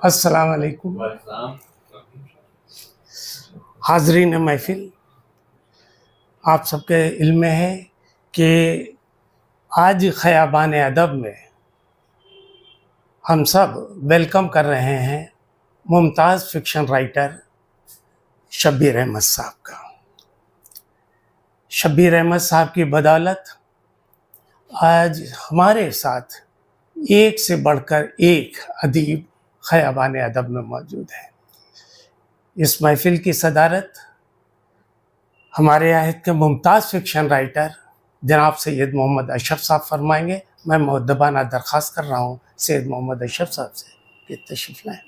السلام علیکم حاضرین محفل، آپ سب کے علم میں ہے کہ آج خیابان ادب میں ہم سب ویلکم کر رہے ہیں ممتاز فکشن رائٹر شبیر احمد صاحب کا۔ شبیر احمد صاحب کی بدولت آج ہمارے ساتھ ایک سے بڑھ کر ایک ادیب خیابان ادب میں موجود ہے۔ اس محفل کی صدارت ہمارے عہد کے ممتاز فکشن رائٹر جناب سید محمد اشرف صاحب فرمائیں گے۔ میں مؤدبانہ درخواست کر رہا ہوں سید محمد اشرف صاحب سے کہ تشریف لائیں۔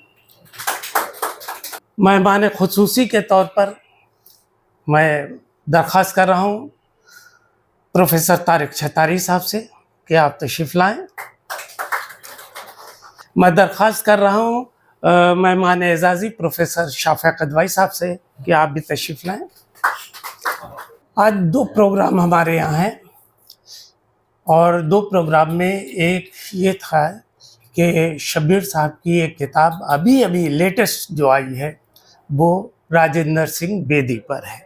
مہمان خصوصی کے طور پر میں درخواست کر رہا ہوں پروفیسر طارق چھتاری صاحب سے کہ آپ تشریف لائیں۔ میں درخواست کر رہا ہوں مہمان اعزازی پروفیسر شافع قدوائی صاحب سے کہ آپ بھی تشریف لائیں۔ آج دو پروگرام ہمارے یہاں ہیں، اور دو پروگرام میں ایک یہ تھا کہ شبیر صاحب کی ایک کتاب ابھی لیٹسٹ جو آئی ہے وہ راجندر سنگھ بیدی پر ہے۔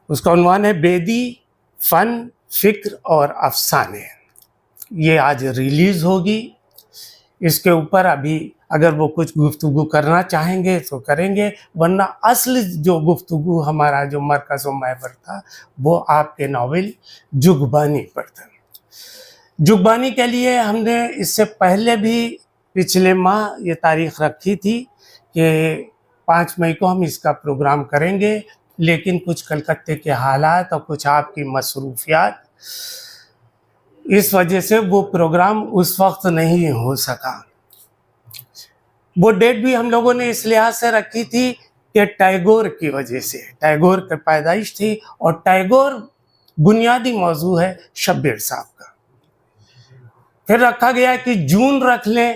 اس کا عنوان ہے بیدی، فن، فکر اور افسانے۔ یہ آج ریلیز ہوگی۔ اس کے اوپر ابھی اگر وہ کچھ گفتگو کرنا چاہیں گے تو کریں گے، ورنہ اصل جو گفتگو ہمارا جو مرکز و محور تھا وہ آپ کے ناول جگبانی پر تھا۔ جگبانی کے لیے ہم نے اس سے پہلے بھی پچھلے ماہ یہ تاریخ رکھی تھی کہ 5 مئی کو ہم اس کا پروگرام کریں گے، لیکن کچھ کلکتے کے حالات اور کچھ آپ کی مصروفیات اس وجہ سے وہ پروگرام اس وقت نہیں ہو سکا۔ وہ ڈیٹ بھی ہم لوگوں نے اس لحاظ سے رکھی تھی کہ ٹیگور کی وجہ سے، ٹیگور کی پیدائش تھی اور ٹیگور بنیادی موضوع ہے شبیر صاحب کا۔ پھر رکھا گیا کہ جون رکھ لیں،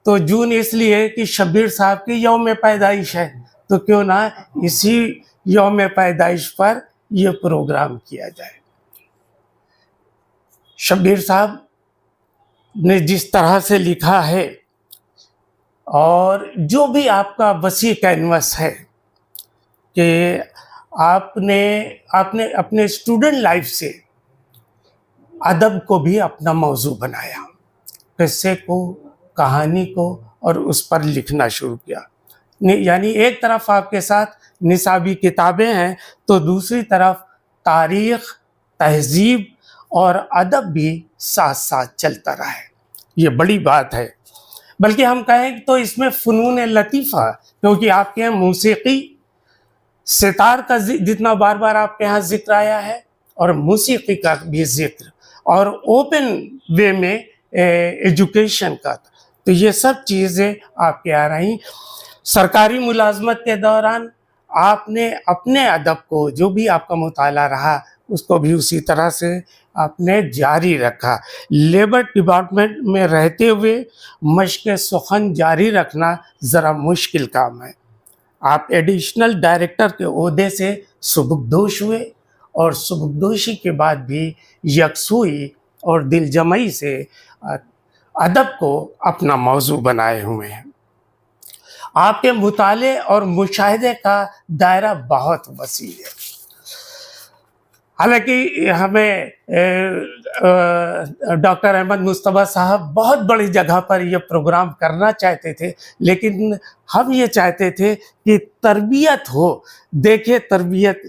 تو جون اس لیے کہ شبیر صاحب کی یوم پیدائش ہے، تو کیوں نہ اسی یوم پیدائش پر یہ پروگرام کیا جائے۔ شبیر صاحب نے جس طرح سے لکھا ہے اور جو بھی آپ کا وسیع کینوس ہے کہ آپ نے اپنے اسٹوڈنٹ لائف سے ادب کو بھی اپنا موضوع بنایا، قصے کو، کہانی کو، اور اس پر لکھنا شروع کیا۔ یعنی ایک طرف آپ کے ساتھ نصابی کتابیں ہیں تو دوسری طرف تاریخ، تہذیب اور ادب بھی ساتھ ساتھ چلتا رہا ہے۔ یہ بڑی بات ہے، بلکہ ہم کہیں تو اس میں فنون لطیفہ، کیونکہ آپ کے یہاں موسیقی، ستار کا جتنا بار بار آپ کے یہاں ذکر آیا ہے، اور موسیقی کا بھی ذکر، اور اوپن وے میں ایجوکیشن کا، تو یہ سب چیزیں آپ کے آ رہی۔ سرکاری ملازمت کے دوران آپ نے اپنے ادب کو، جو بھی آپ کا مطالعہ رہا، اس کو بھی اسی طرح سے آپ نے جاری رکھا۔ لیبر ڈپارٹمنٹ میں رہتے ہوئے مشق سخن جاری رکھنا ذرا مشکل کام ہے۔ آپ ایڈیشنل ڈائریکٹر کے عہدے سے سبکدوش ہوئے، اور سبکدوشی کے بعد بھی یکسوئی اور دل جمعی سے ادب کو اپنا موضوع بنائے ہوئے ہیں۔ آپ کے مطالعے اور مشاہدے کا دائرہ بہت وسیع ہے۔ حالانکہ ہمیں ڈاکٹر احمد مصطفیٰ صاحب بہت بڑی جگہ پر یہ پروگرام کرنا چاہتے تھے، لیکن ہم یہ چاہتے تھے کہ تربیت ہو۔ دیکھیں تربیت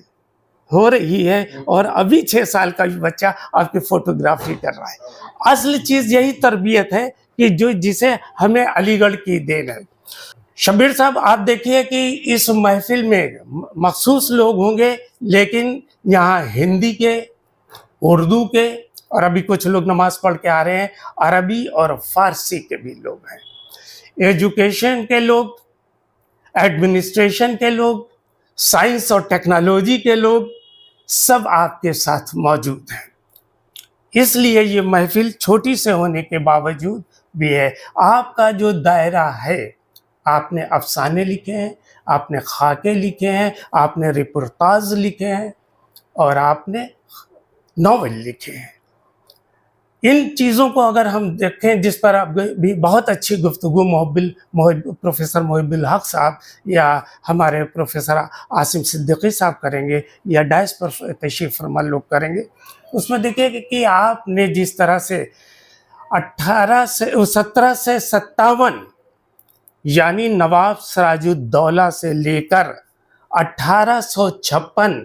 ہو رہی ہے، اور ابھی 6 سال کا بچہ آپ کی فوٹوگرافی کر رہا ہے۔ اصل چیز یہی تربیت ہے کہ جسے ہمیں علی گڑھ کی دین ہے۔ شبیر صاحب آپ دیکھیے کہ اس محفل میں مخصوص لوگ ہوں گے، لیکن یہاں ہندی کے، اردو کے، اور ابھی کچھ لوگ نماز پڑھ کے آ رہے ہیں، عربی اور فارسی کے بھی لوگ ہیں، ایجوکیشن کے لوگ، ایڈمنسٹریشن کے لوگ، سائنس اور ٹیکنالوجی کے لوگ، سب آپ کے ساتھ موجود ہیں۔ اس لیے یہ محفل چھوٹی سے ہونے کے باوجود بھی ہے۔ آپ کا جو دائرہ ہے، آپ نے افسانے لکھے ہیں، آپ نے خاکے لکھے ہیں، آپ نے رپورتاج لکھے ہیں، اور آپ نے ناول لکھے ہیں۔ ان چیزوں کو اگر ہم دیکھیں، جس پر اب بھی بہت اچھی گفتگو پروفیسر محب الحق صاحب یا ہمارے پروفیسر عاصم صدیقی صاحب کریں گے، یا ڈائس پر تشریف فرما لوگ کریں گے، اس میں دیکھیں کہ آپ نے جس طرح سے 1757 یعنی نواب سراج الدولہ سے لے کر 1856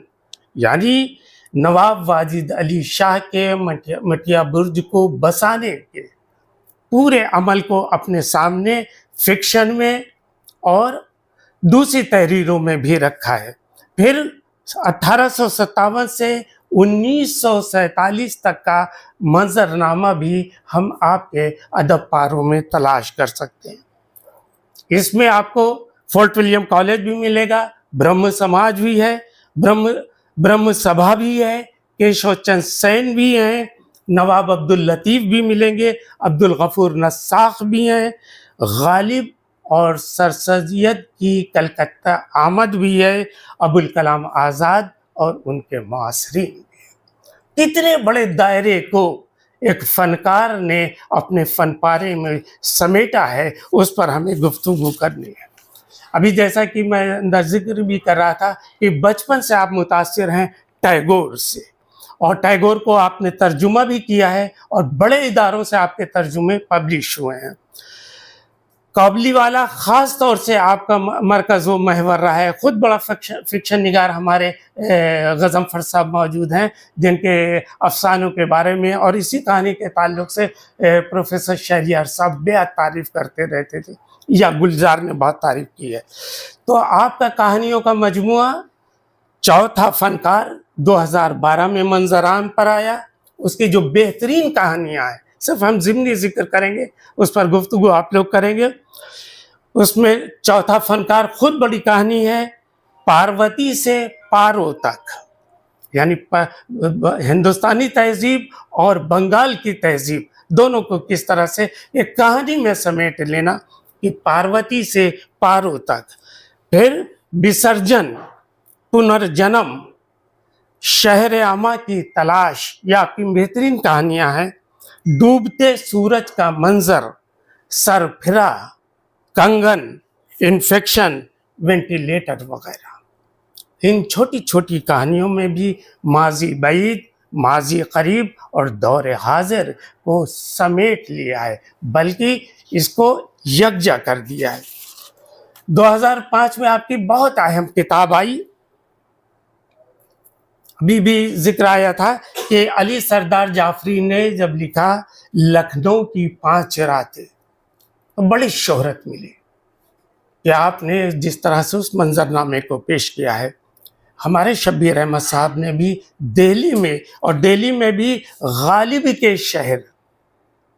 یعنی نواب واجد علی شاہ کے مٹیا برج کو بسانے کے پورے عمل کو اپنے سامنے فکشن میں اور دوسری تحریروں میں بھی رکھا ہے۔ پھر 1857 سے 1947 تک کا منظرنامہ بھی ہم آپ کے ادب پاروں میں تلاش کر سکتے ہیں۔ اس میں آپ کو فورٹ ولیم کالج بھی ملے گا، برہم سماج بھی ہے، برہم سبھا بھی ہے، کیشو چند سین بھی ہیں، نواب عبداللطیف بھی ملیں گے، عبدالغفور نساخ بھی ہیں، غالب اور سر سید کی کلکتہ آمد بھی ہے، ابوالکلام آزاد اور ان کے معاصرین بھی۔ اتنے بڑے دائرے کو ایک فنکار نے اپنے فن پارے میں سمیٹا ہے، اس پر ہمیں گفتگو کرنی ہے۔ ابھی جیسا کہ میں اندر ذکر بھی کر رہا تھا کہ بچپن سے آپ متاثر ہیں ٹیگور سے، اور ٹیگور کو آپ نے ترجمہ بھی کیا ہے، اور بڑے اداروں سے آپ کے ترجمے پبلش ہوئے ہیں۔ قابلی والا خاص طور سے آپ کا مرکز و محور رہا ہے۔ خود بڑا فکشن نگار ہمارے غضنفر صاحب موجود ہیں، جن کے افسانوں کے بارے میں اور اسی کہانی کے تعلق سے پروفیسر شہریار صاحب بے حد تعریف کرتے رہتے تھے، یا گلزار نے بہت تعریف کی ہے۔ تو آپ کا کہانیوں کا مجموعہ چوتھا فنکار 2012 میں منظر عام پر آیا۔ اس کی جو بہترین کہانیاں ہیں، صرف ہم ضمنی ذکر کریں گے، اس پر گفتگو آپ لوگ کریں گے۔ اس میں چوتھا فنکار خود بڑی کہانی ہے، پاروتی سے پارو تک، یعنی ہندوستانی تہذیب اور بنگال کی تہذیب دونوں کو کس طرح سے ایک کہانی میں سمیٹ لینا، کہ پاروتی سے پارو تک۔ پھر وسرجن، پنرجنم، شہر اماں کی تلاش، یہ آپ کی بہترین کہانیاں ہیں۔ ڈوبتے سورج کا منظر، سر پھرا، کنگن، انفیکشن، وینٹیلیٹر وغیرہ۔ ان چھوٹی چھوٹی کہانیوں میں بھی ماضی بعید، ماضی قریب اور دور حاضر کو سمیٹ لیا ہے، بلکہ اس کو یکجا کر دیا ہے۔ 2005 میں آپ کی بہت اہم کتاب آئی، ابھی بھی ذکر آیا تھا کہ علی سردار جعفری نے جب لکھا لکھنؤ کی 5 راتیں، تو بڑی شہرت ملی کہ آپ نے جس طرح سے اس منظرنامے کو پیش کیا ہے۔ ہمارے شبیر احمد صاحب نے بھی دہلی میں، اور دہلی میں بھی غالب کے شہر،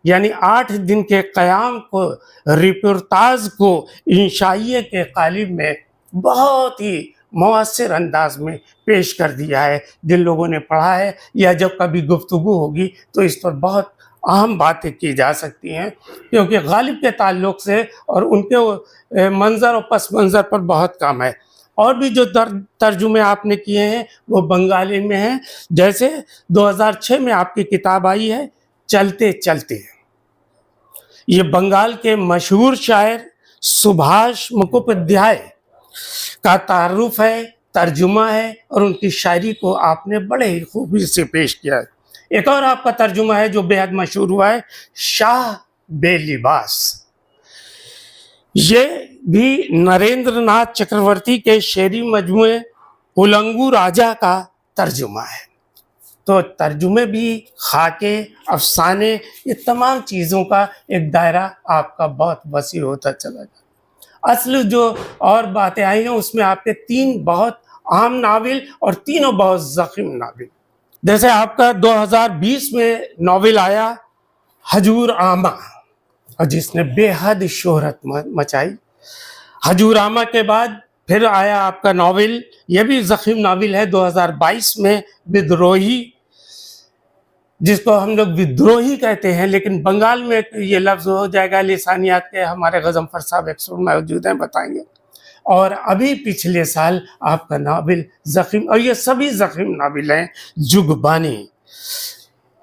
یعنی 8 دن کے قیام کو، ریپورتاج کو انشائیہ کے قالب میں بہت ہی مؤثر انداز میں پیش کر دیا ہے۔ جن لوگوں نے پڑھا ہے، یا جب کبھی گفتگو ہوگی تو اس پر بہت اہم باتیں کی جا سکتی ہیں، کیونکہ غالب کے تعلق سے اور ان کے منظر و پس منظر پر بہت کام ہے۔ اور بھی جو ترجمے آپ نے کیے ہیں وہ بنگالی میں ہیں، جیسے 2006 میں آپ کی کتاب آئی ہے چلتے چلتے۔ یہ بنگال کے مشہور شاعر سبھاش مکھوپادھیائے کا تعارف ہے، ترجمہ ہے، اور ان کی شاعری کو آپ نے بڑے ہی خوبی سے پیش کیا ہے۔ ایک اور آپ کا ترجمہ ہے جو بے حد مشہور ہوا ہے، شاہ بے لباس۔ یہ بھی نریندر ناتھ چکرورتی کے شعری مجموعے اولنگو راجا کا ترجمہ ہے۔ تو ترجمے بھی، خاکے، افسانے، یہ تمام چیزوں کا ایک دائرہ آپ کا بہت وسیع ہوتا چلا جائے۔ اصل جو اور باتیں آئی ہیں اس میں آپ کے 3 بہت عام ناول اور تینوں بہت ضخیم ناول، جیسے آپ کا 2020 میں ناول آیا ہجور آمہ، اور جس نے بے حد شہرت مچائی۔ ہجور آمہ کے بعد پھر آیا آپ کا ناول، یہ بھی ضخیم ناول ہے 2022 میں، بدروہی، جس کو ہم لوگ ودروہی کہتے ہیں، لیکن بنگال میں یہ لفظ ہو جائے گا، لسانیات کے ہمارے غضنفر صاحب ایکسپرٹ موجود ہیں، بتائیں گے۔ اور ابھی پچھلے سال آپ کا ناول ضخیم، اور یہ سبھی ضخیم ناول ہیں، جگبانی۔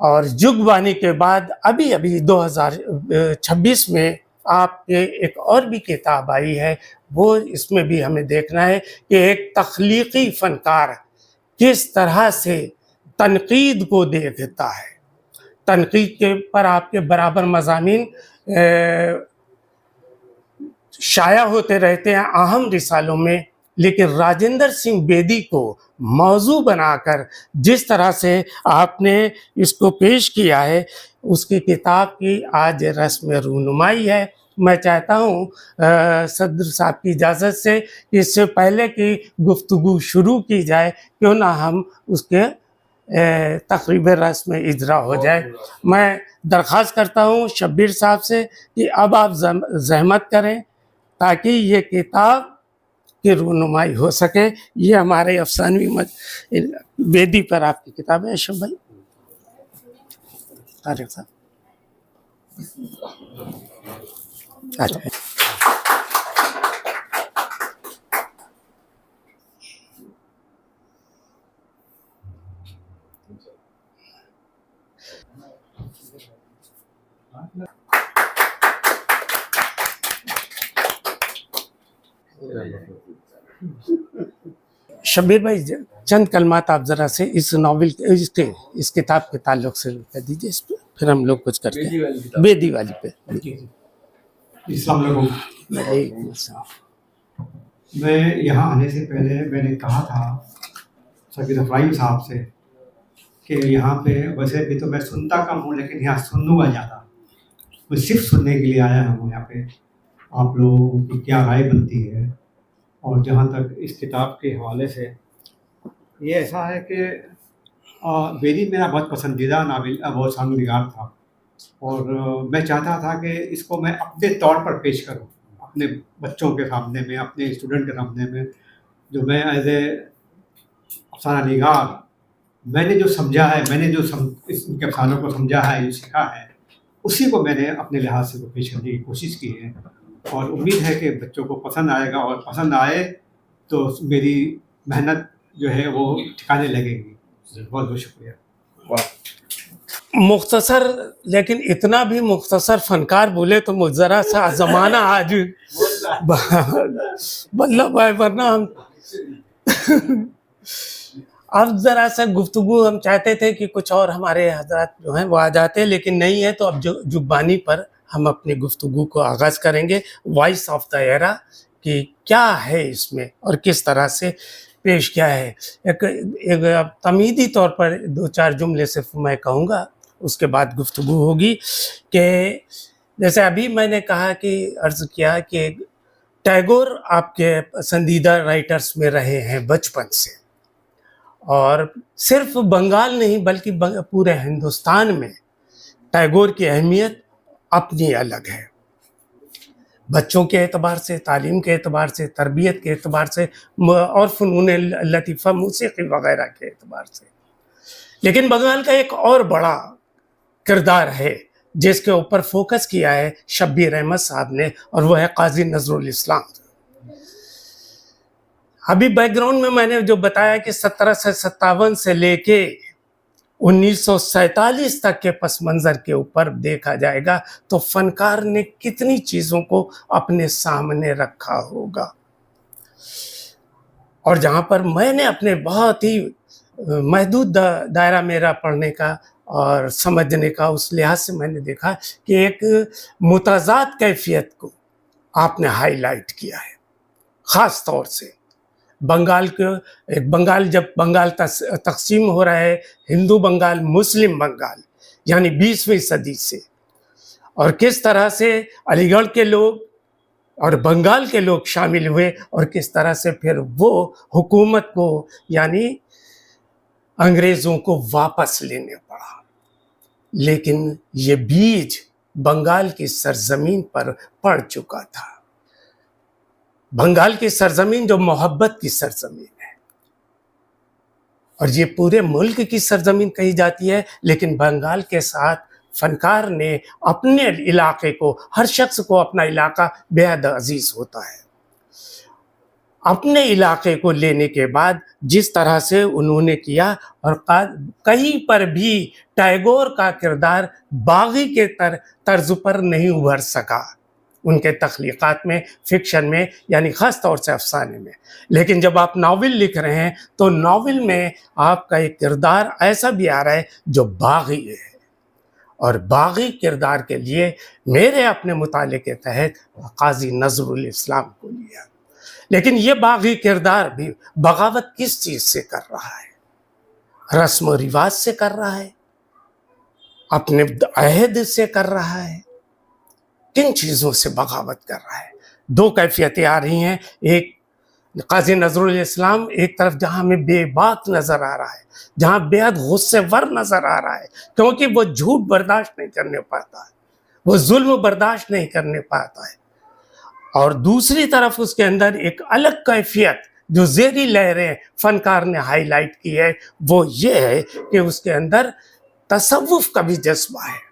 اور جگبانی کے بعد ابھی 2026 میں آپ کے ایک اور بھی کتاب آئی ہے، وہ اس میں بھی ہمیں دیکھنا ہے کہ ایک تخلیقی فنکار کس طرح سے تنقید کو دیکھتا ہے۔ تنقید کے پر آپ کے برابر مضامین شائع ہوتے رہتے ہیں اہم رسالوں میں، لیکن راجندر سنگھ بیدی کو موضوع بنا کر جس طرح سے آپ نے اس کو پیش کیا ہے، اس کی کتاب کی آج رسم رونمائی ہے۔ میں چاہتا ہوں صدر صاحب کی اجازت سے کہ اس سے پہلے کی گفتگو شروع کی جائے، کیوں نہ ہم اس کے تقریب رسم اجرا ہو جائے۔ میں درخواست کرتا ہوں شبیر صاحب سے کہ اب آپ زحمت کریں تاکہ یہ کتاب کی رونمائی ہو سکے۔ یہ ہمارے افسانوی بیدی پر آپ کی کتاب ہے اشرف بھائی، طارق صاحب۔ شبیر بھائی چند کلمات آپ ذرا سے اس ناول اس کتاب کے تعلق سے کہہ دیجیے، اس پہ پھر ہم لوگ کچھ کرتے ہیں۔ بیدی والی پہ۔ السلام علیکم۔ وعلیکم السلام۔ میں یہاں آنے سے پہلے میں نے کہا تھا سید ابراہیم صاحب سے کہ یہاں پہ ویسے بھی تو میں سنتا کم ہوں، لیکن یہاں سنوں گا زیادہ۔ میں صرف سننے کے لیے آیا ہوں یہاں پہ، آپ لوگوں کی کیا رائے بنتی ہے۔ اور جہاں تک اس کتاب کے حوالے سے، یہ ایسا ہے کہ بیدی میرا بہت پسندیدہ ناول وہ ثانوی نگار تھا، اور میں چاہتا تھا کہ اس کو میں اپنے طور پر پیش کروں، اپنے بچوں کے سامنے میں، اپنے اسٹوڈنٹ کے سامنے میں، جو میں ایز اے افسانہ نگار میں نے جو سمجھا ہے، میں نے جو ان کے افسانوں کو سمجھا ہے، جو سیکھا ہے، اسی کو میں نے اپنے لحاظ سے پیش کرنے کی کوشش کی ہے، اور امید ہے کہ بچوں کو پسند آئے گا، اور پسند آئے تو میری محنت جو ہے وہ ٹھکانے لگے گی۔ بہت بہت شکریہ۔ مختصر، لیکن اتنا بھی مختصر فنکار بولے تو مجھ ذرا سا زمانہ آج مطلب ورنہ ہم اب ذرا سا گفتگو ہم چاہتے تھے کہ کچھ اور ہمارے حضرات جو ہیں وہ آ جاتے ہیں، لیکن نہیں ہے، تو اب جگبانی پر ہم اپنی گفتگو کو آغاز کریں گے۔ وائس آف دا ایرا کہ کیا ہے اس میں اور کس طرح سے پیش کیا ہے۔ ایک تمہیدی طور پر دو چار جملے صرف میں کہوں گا، اس کے بعد گفتگو ہوگی کہ جیسے ابھی میں نے کہا کہ عرض کیا کہ ٹیگور آپ کے پسندیدہ رائٹرز میں رہے ہیں بچپن سے، اور صرف بنگال نہیں بلکہ پورے ہندوستان میں ٹیگور کی اہمیت اپنی الگ ہے، بچوں کے اعتبار سے، تعلیم کے اعتبار سے، تربیت کے اعتبار سے، اور فنون لطیفہ، موسیقی وغیرہ کے اعتبار سے۔ لیکن بنگال کا ایک اور بڑا کردار ہے جس کے اوپر فوکس کیا ہے شبیر احمد صاحب نے، اور وہ ہے قاضی نذر الاسلام۔ ابھی بیک گراؤنڈ میں نے جو بتایا کہ 1757 سے لے کے 1947 تک کے پس منظر کے اوپر دیکھا جائے گا تو فنکار نے کتنی چیزوں کو اپنے سامنے رکھا ہوگا، اور جہاں پر میں نے اپنے بہت ہی محدود دائرہ میرا پڑھنے کا اور سمجھنے کا، اس لحاظ سے میں نے دیکھا کہ ایک متضاد کیفیت کو آپ نے ہائی لائٹ کیا ہے، خاص طور سے بنگال جب بنگال تقسیم ہو رہا ہے، ہندو بنگال، مسلم بنگال، یعنی 20ویں صدی سے، اور کس طرح سے علی گڑھ کے لوگ اور بنگال کے لوگ شامل ہوئے، اور کس طرح سے پھر وہ حکومت کو یعنی انگریزوں کو واپس لینے پڑا۔ لیکن یہ بیج بنگال کی سرزمین پر پڑ چکا تھا، بنگال کی سرزمین جو محبت کی سرزمین ہے، اور یہ پورے ملک کی سرزمین کہی جاتی ہے، لیکن بنگال کے ساتھ فنکار نے اپنے علاقے کو، ہر شخص کو اپنا علاقہ بے حد عزیز ہوتا ہے، اپنے علاقے کو لینے کے بعد جس طرح سے انہوں نے کیا، اور کہیں پر بھی ٹیگور کا کردار باغی کے طرز پر نہیں ابھر سکا ان کے تخلیقات میں، فکشن میں، یعنی خاص طور سے افسانے میں۔ لیکن جب آپ ناول لکھ رہے ہیں تو ناول میں آپ کا ایک کردار ایسا بھی آ رہا ہے جو باغی ہے، اور باغی کردار کے لیے میرے اپنے مطالعے کے تحت قاضی نظر الاسلام کو لیا۔ لیکن یہ باغی کردار بھی بغاوت کس چیز سے کر رہا ہے؟ رسم و رواج سے کر رہا ہے، اپنے عہد سے کر رہا ہے، کن چیزوں سے بغاوت کر رہا ہے؟ دو کیفیتیں آ رہی ہیں۔ ایک قاضی نظر الاسلام ایک طرف جہاں ہمیں بے باک نظر آ رہا ہے، جہاں بے حد غصے ور نظر آ رہا ہے، کیونکہ وہ جھوٹ برداشت نہیں کرنے پاتا ہے، وہ ظلم برداشت نہیں کرنے پاتا ہے۔ اور دوسری طرف اس کے اندر ایک الگ کیفیت جو زیریں لہریں فنکار نے ہائی لائٹ کی ہے، وہ یہ ہے کہ اس کے اندر تصوف کا بھی جذبہ ہے،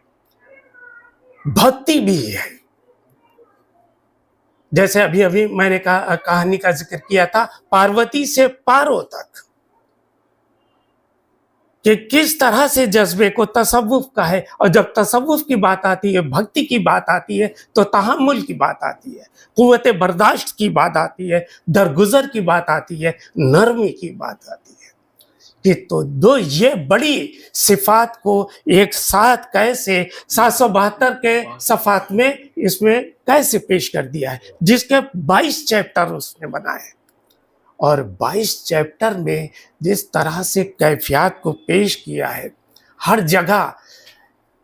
بھکتی بھی ہے۔ جیسے ابھی میں نے کہانی کا ذکر کیا تھا پاروتی سے پارو تک، کہ کس طرح سے جذبے کو تصوف کا ہے، اور جب تصوف کی بات آتی ہے، بھکتی کی بات آتی ہے، تو تحمل کی بات آتی ہے، قوت برداشت کی بات آتی ہے، درگزر کی بات آتی ہے، نرمی کی بات آتی ہے، کہ تو دو یہ بڑی صفات کو ایک ساتھ کیسے 772 کے صفحات میں اس میں کیسے پیش کر دیا ہے، جس کے 22 چیپٹر اس نے بنائے، اور 22 چیپٹر میں جس طرح سے کیفیات کو پیش کیا ہے، ہر جگہ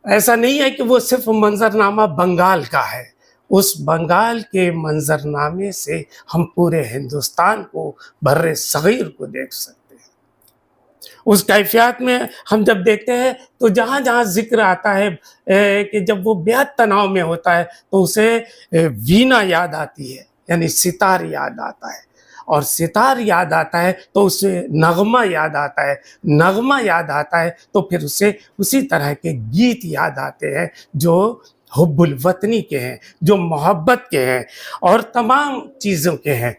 ایسا نہیں ہے کہ وہ صرف منظرنامہ بنگال کا ہے، اس بنگال کے منظرنامے سے ہم پورے ہندوستان کو، بر صغیر کو دیکھ سکتے ہیں۔ اس کیفیات میں ہم جب دیکھتے ہیں تو جہاں جہاں ذکر آتا ہے کہ جب وہ بے حد تناؤ میں ہوتا ہے تو اسے وینا یاد آتی ہے، یعنی ستار یاد آتا ہے، اور ستار یاد آتا ہے تو اسے نغمہ یاد آتا ہے، نغمہ یاد آتا ہے تو پھر اسے اسی طرح کے گیت یاد آتے ہیں جو حب الوطنی کے ہیں، جو محبت کے ہیں، اور تمام چیزوں کے ہیں۔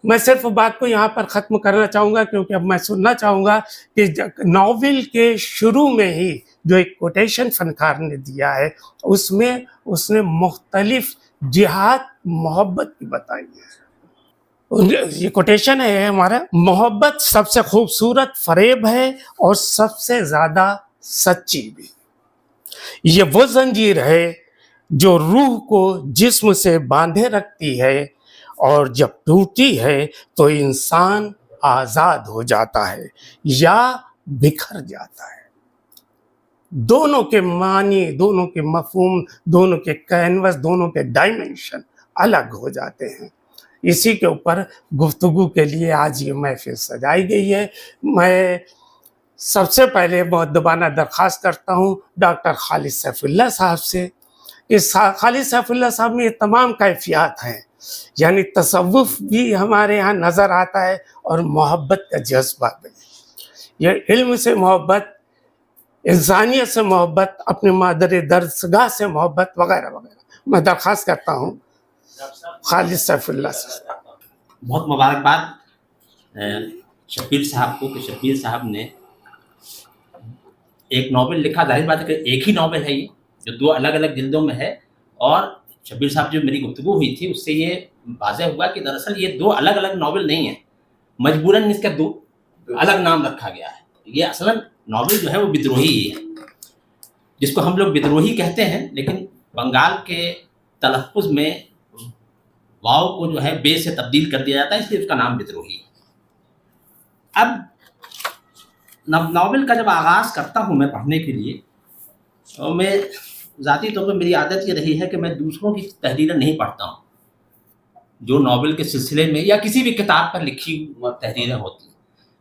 میں صرف بات کو یہاں پر ختم کرنا چاہوں گا، کیونکہ اب میں سننا چاہوں گا کہ ناول کے شروع میں ہی جو ایک کوٹیشن فنکار نے دیا ہے، اس میں اس نے مختلف جہات محبت کی بتائی ہے۔ یہ کوٹیشن ہے ہمارا: محبت سب سے خوبصورت فریب ہے اور سب سے زیادہ سچی بھی، یہ وہ زنجیر ہے جو روح کو جسم سے باندھے رکھتی ہے، اور جب ٹوٹتی ہے تو انسان آزاد ہو جاتا ہے یا بکھر جاتا ہے۔ دونوں کے معنی، دونوں کے مفہوم، دونوں کے کینوس، دونوں کے ڈائمنشن الگ ہو جاتے ہیں۔ اسی کے اوپر گفتگو کے لیے آج یہ محفل سجائی گئی ہے۔ میں سب سے پہلے مؤدبانہ درخواست کرتا ہوں ڈاکٹر خالد سیف اللہ صاحب سے کہ خالد سیف اللہ صاحب میں یہ تمام کیفیات ہیں، یعنی تصوف بھی ہمارے ہاں نظر آتا ہے اور محبت کا جذبہ بھی، یہ علم سے محبت، انسانیت سے محبت، اپنے مادر درسگاہ سے محبت، وغیرہ وغیرہ۔ میں درخواست کرتا ہوں خالد سیف اللہ سے۔ بہت مبارکباد شبیر صاحب کو کہ شبیر صاحب نے ایک ناول لکھا۔ ظاہر بات ہے کہ ایک ہی ناول ہے یہ، جو 2 الگ الگ جلدوں میں ہے، اور شبیر صاحب جو میری گفتگو ہوئی تھی اس سے یہ واضح ہوا کہ دراصل یہ 2 الگ الگ ناول نہیں ہیں، مجبوراً اس کا 2 الگ نام رکھا گیا ہے۔ یہ اصلاً ناول جو ہے وہ بدروہی ہی ہے، جس کو ہم لوگ بدروہی کہتے ہیں، لیکن بنگال کے تلفظ میں واو کو جو ہے بے سے تبدیل کر دیا جاتا ہے، اس لیے اس کا نام بدروہی ہے۔ اب ناول کا جب آغاز کرتا ہوں میں پڑھنے کے لیے، تو میں ذاتی طور پر میری عادت یہ رہی ہے کہ میں دوسروں کی تحریریں نہیں پڑھتا ہوں جو ناول کے سلسلے میں یا کسی بھی کتاب پر لکھی تحریریں ہوتی ہیں،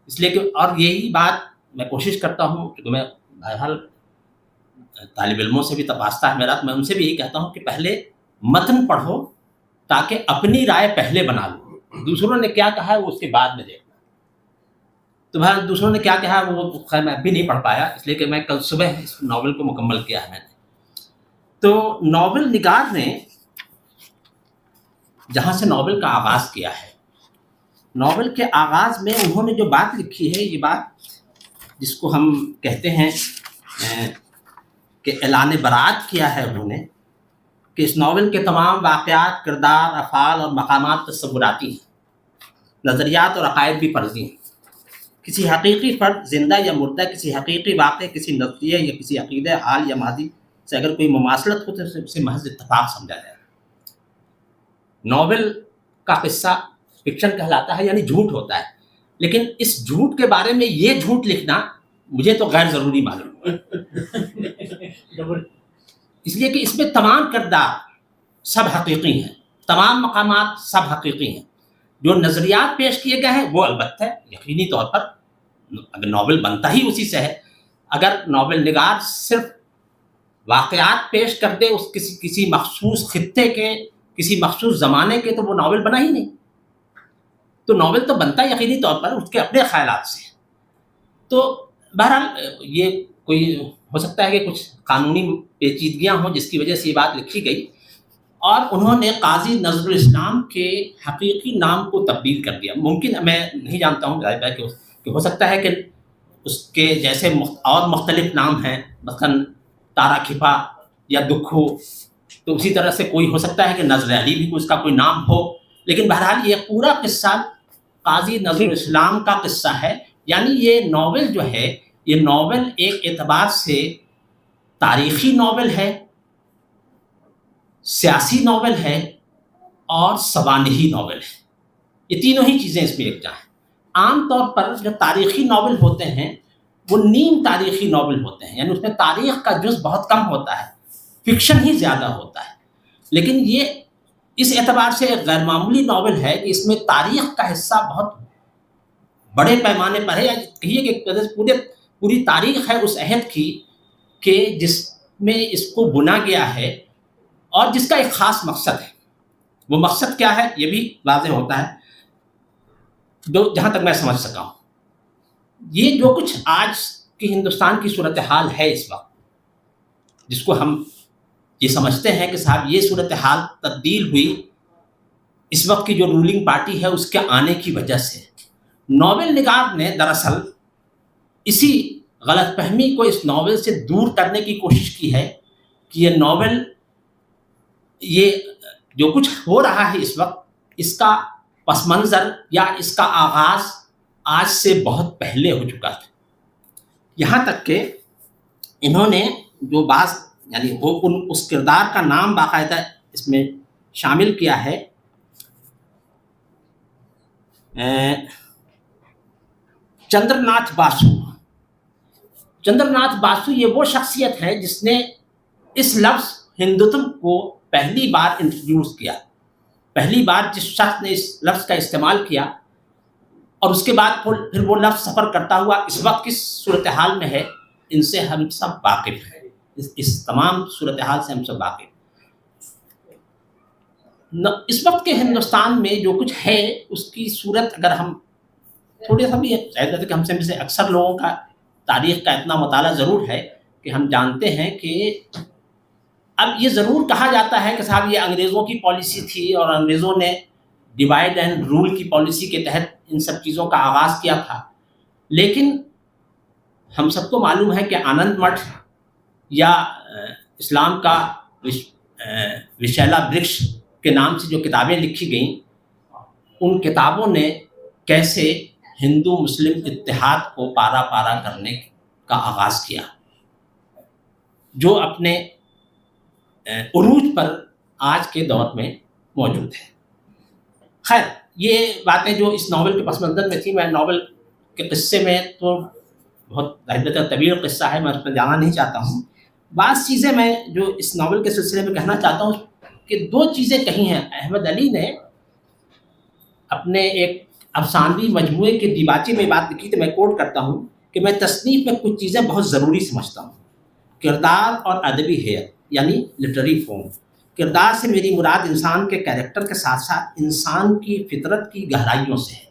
اس لیے کہ اور یہی بات میں کوشش کرتا ہوں، کیونکہ میں بہرحال طالب علموں سے بھی تباستہ ہے میرا، میں ان سے بھی یہی کہتا ہوں کہ پہلے متن پڑھو تاکہ اپنی رائے پہلے بنا لو، دوسروں نے کیا کہا ہے وہ اس کے بعد میں دیکھنا۔ تو بہرحال دوسروں نے کیا کہا ہے وہ خیر میں بھی نہیں پڑھ پایا، اس لیے کہ میں کل صبح اس ناول کو مکمل کیا ہے میں نے۔ تو ناول نگار نے جہاں سے ناول کا آغاز کیا ہے ناول کے آغاز میں انہوں نے جو بات لکھی ہے، یہ بات جس کو ہم کہتے ہیں کہ اعلان برات کیا ہے انہوں نے، کہ اس ناول کے تمام واقعات، کردار، افعال اور مقامات تصوراتی ہیں، نظریات اور عقائد بھی فرضی ہیں۔ کسی حقیقی فرد زندہ یا مردہ، کسی حقیقی واقع، کسی نظریے یا کسی عقیدہ، حال یا ماضی سے اگر کوئی مماثلت ہو تو اسے محض اتفاق سمجھا جائے۔ ناول کا قصہ فکشن کہلاتا ہے، یعنی جھوٹ ہوتا ہے، لیکن اس جھوٹ کے بارے میں یہ جھوٹ لکھنا مجھے تو غیر ضروری معلوم ہے، اس لیے کہ اس میں تمام کردار سب حقیقی ہیں، تمام مقامات سب حقیقی ہیں۔ جو نظریات پیش کیے گئے ہیں وہ البتہ یقینی طور پر اگر ناول بنتا ہی اسی سے ہے، اگر ناول نگار صرف واقعات پیش کر دے اس کسی مخصوص خطے کے، کسی مخصوص زمانے کے، تو وہ ناول بنا ہی نہیں۔ تو ناول تو بنتا یقینی طور پر اس کے اپنے خیالات سے۔ تو بہرحال یہ کوئی ہو سکتا ہے کہ کچھ قانونی پیچیدگیاں ہوں جس کی وجہ سے یہ بات لکھی گئی، اور انہوں نے قاضی نذر الاسلام کے حقیقی نام کو تبدیل کر دیا۔ ممکن میں نہیں جانتا ہوں کہ ہو سکتا ہے کہ اس کے جیسے اور مختلف نام ہیں، مثلاً تارا کھپا یا دکھو، تو اسی طرح سے کوئی ہو سکتا ہے کہ نذر علی بھی اس کا کوئی نام ہو، لیکن بہرحال یہ پورا قصہ قاضی نذر الاسلام کا قصہ ہے۔ یعنی یہ ناول جو ہے، یہ ناول ایک اعتبار سے تاریخی ناول ہے، سیاسی ناول ہے اور سوانحی ناول ہے۔ یہ تینوں ہی چیزیں اس میں یکجا ہیں۔ عام طور پر جو تاریخی ناول ہوتے ہیں وہ نیم تاریخی ناول ہوتے ہیں، یعنی اس میں تاریخ کا جز بہت کم ہوتا ہے، فکشن ہی زیادہ ہوتا ہے۔ لیکن یہ اس اعتبار سے ایک غیر معمولی ناول ہے کہ اس میں تاریخ کا حصہ بہت بڑے پیمانے پر ہے، یا کہیے کہ پوری تاریخ ہے اس عہد کی کہ جس میں اس کو بنا گیا ہے اور جس کا ایک خاص مقصد ہے۔ وہ مقصد کیا ہے یہ بھی واضح ہوتا ہے، جہاں تک میں سمجھ سکا ہوں۔ یہ جو کچھ آج کی ہندوستان کی صورتحال ہے اس وقت، جس کو ہم یہ سمجھتے ہیں کہ صاحب یہ صورتحال تبدیل ہوئی اس وقت کی جو رولنگ پارٹی ہے اس کے آنے کی وجہ سے، ناول نگار نے دراصل اسی غلط فہمی کو اس ناول سے دور کرنے کی کوشش کی ہے کہ یہ ناول، یہ جو کچھ ہو رہا ہے اس وقت، اس کا پس منظر یا اس کا آغاز آج سے بہت پہلے ہو چکا تھا۔ یہاں تک کہ انہوں نے جو بعض، یعنی وہ اس کردار کا نام باقاعدہ اس میں شامل کیا ہے، چندر ناتھ باسو۔ چندر ناتھ باسو یہ وہ شخصیت ہے جس نے اس لفظ ہندوتم کو پہلی بار انٹروڈیوس کیا، پہلی بار جس شخص نے اس لفظ کا استعمال کیا، اور اس کے بعد پھر وہ لفظ سفر کرتا ہوا اس وقت کس صورتحال میں ہے، ان سے ہم سب واقف ہیں، اس تمام صورتحال سے ہم سب واقف ہیں۔ اس وقت کے ہندوستان میں جو کچھ ہے اس کی صورت اگر ہم تھوڑے سا بھی، کہ ہم سے اکثر لوگوں کا تاریخ کا اتنا مطالعہ ضرور ہے کہ ہم جانتے ہیں کہ اب یہ ضرور کہا جاتا ہے کہ صاحب یہ انگریزوں کی پالیسی تھی اور انگریزوں نے ڈیوائڈ اینڈ رول کی پالیسی کے تحت ان سب چیزوں کا آغاز کیا تھا، لیکن ہم سب کو معلوم ہے کہ آنند مٹھ یا اسلام کا وشیلا برکش کے نام سے جو کتابیں لکھی گئیں، ان کتابوں نے کیسے ہندو مسلم اتحاد کو پارا پارا کرنے کا آغاز کیا، جو اپنے عروج پر آج کے دور میں موجود ہے۔ خیر، یہ باتیں جو اس ناول کے پس منظر میں تھی، میں ناول کے قصے میں تو بہت طویل قصہ ہے، میں اس میں جانا نہیں چاہتا ہوں۔ بعض چیزیں میں جو اس ناول کے سلسلے میں کہنا چاہتا ہوں کہ دو چیزیں کہی ہیں۔ احمد علی نے اپنے ایک افسانوی مجموعے کے دیباچے میں بات لکھی تھی، میں کوٹ کرتا ہوں کہ میں تصنیف میں کچھ چیزیں بہت ضروری سمجھتا ہوں۔ کردار اور ادبی حیت، یعنی لٹری فارم۔ کردار سے میری مراد انسان کے کیریکٹر کے ساتھ ساتھ انسان کی فطرت کی گہرائیوں سے ہے۔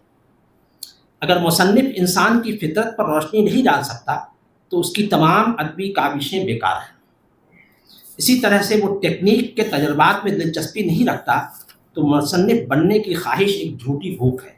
اگر مصنف انسان کی فطرت پر روشنی نہیں ڈال سکتا تو اس کی تمام ادبی کاوشیں بیکار ہیں۔ اسی طرح سے وہ ٹیکنیک کے تجربات میں دلچسپی نہیں رکھتا تو مصنف بننے کی خواہش ایک جھوٹی بھوک ہے۔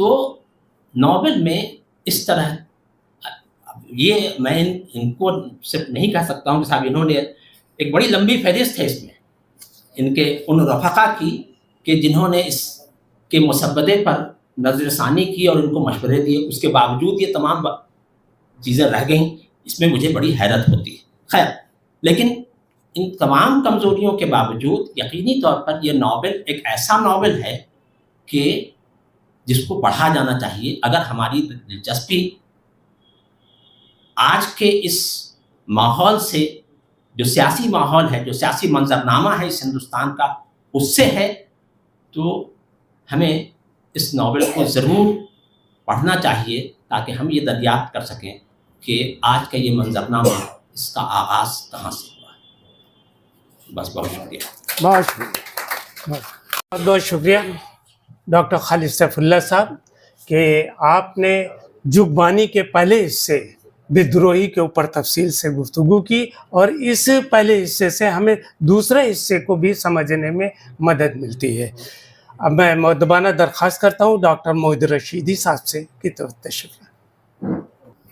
تو ناول میں اس طرح یہ میں ان کو صرف نہیں کہہ سکتا ہوں کہ صاحب انہوں نے ایک بڑی لمبی فہرست ہے اس میں ان کے ان رفقا کی کہ جنہوں نے اس کے مسودے پر نظر ثانی کی اور ان کو مشورے دیے، اس کے باوجود یہ تمام چیزیں رہ گئیں، اس میں مجھے بڑی حیرت ہوتی ہے۔ خیر، لیکن ان تمام کمزوریوں کے باوجود یقینی طور پر یہ ناول ایک ایسا ناول ہے کہ جس کو پڑھا جانا چاہیے۔ اگر ہماری دلچسپی آج کے اس ماحول سے، جو سیاسی ماحول ہے، جو سیاسی منظرنامہ ہے اس ہندوستان کا، اس سے ہے، تو ہمیں اس ناول کو ضرور پڑھنا چاہیے تاکہ ہم یہ دریافت کر سکیں کہ آج کا یہ منظرنامہ، اس کا آغاز کہاں سے ہوا ہے۔ بس بہت شکریہ۔ بہت شکریہ، بہت بہت شکریہ ڈاکٹر خالد سیف اللہ صاحب کہ آپ نے جگبانی کے پہلے حصے بدروہی کے اوپر تفصیل سے گفتگو کی، اور اس پہلے حصے سے ہمیں دوسرے حصے کو بھی سمجھنے میں مدد ملتی ہے۔ اب میں مؤدبانہ درخواست کرتا ہوں ڈاکٹر معید رشیدی صاحب سے کہ تشریف لائیں۔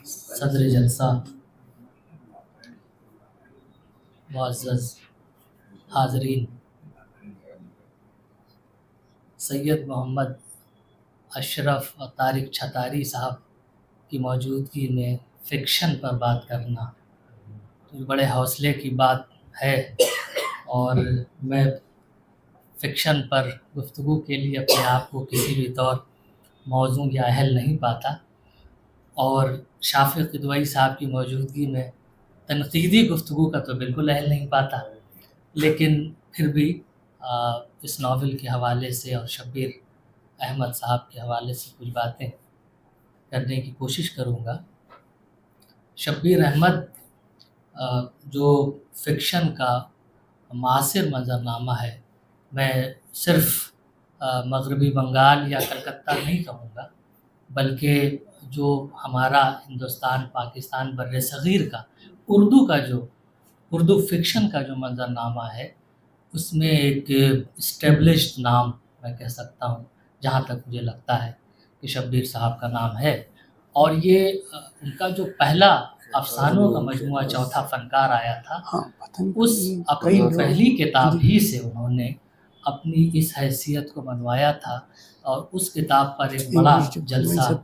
صدر جلسہ، معزز حاضرین، سید محمد اشرف اور طارق چھتاری صاحب کی موجودگی میں فکشن پر بات کرنا تو بڑے حوصلے کی بات ہے، اور میں فکشن پر گفتگو کے لیے اپنے آپ کو کسی بھی طور موزوں یا اہل نہیں پاتا، اور شافق قدوئی صاحب کی موجودگی میں تنقیدی گفتگو کا تو بالکل اہل نہیں پاتا، لیکن پھر بھی اس ناول کے حوالے سے اور شبیر احمد صاحب کے حوالے سے کچھ باتیں کرنے کی کوشش کروں گا۔ شبیر احمد جو فکشن کا معاصر منظرنامہ ہے، میں صرف مغربی بنگال یا کلکتہ نہیں کہوں گا، بلکہ جو ہمارا ہندوستان، پاکستان، بر صغیر کا اردو فکشن کا جو منظرنامہ ہے، اس میں ایک اسٹیبلشڈ نام میں کہہ سکتا ہوں، جہاں تک مجھے لگتا ہے کہ شبیر صاحب کا نام ہے۔ اور یہ ان کا جو پہلا افسانوں کا مجموعہ چوتھا فنکار آیا تھا، اس اپنی پہلی کتاب ہی سے انہوں نے اپنی اس حیثیت کو منوایا تھا، اور اس کتاب پر ایک بڑا جلسہ اور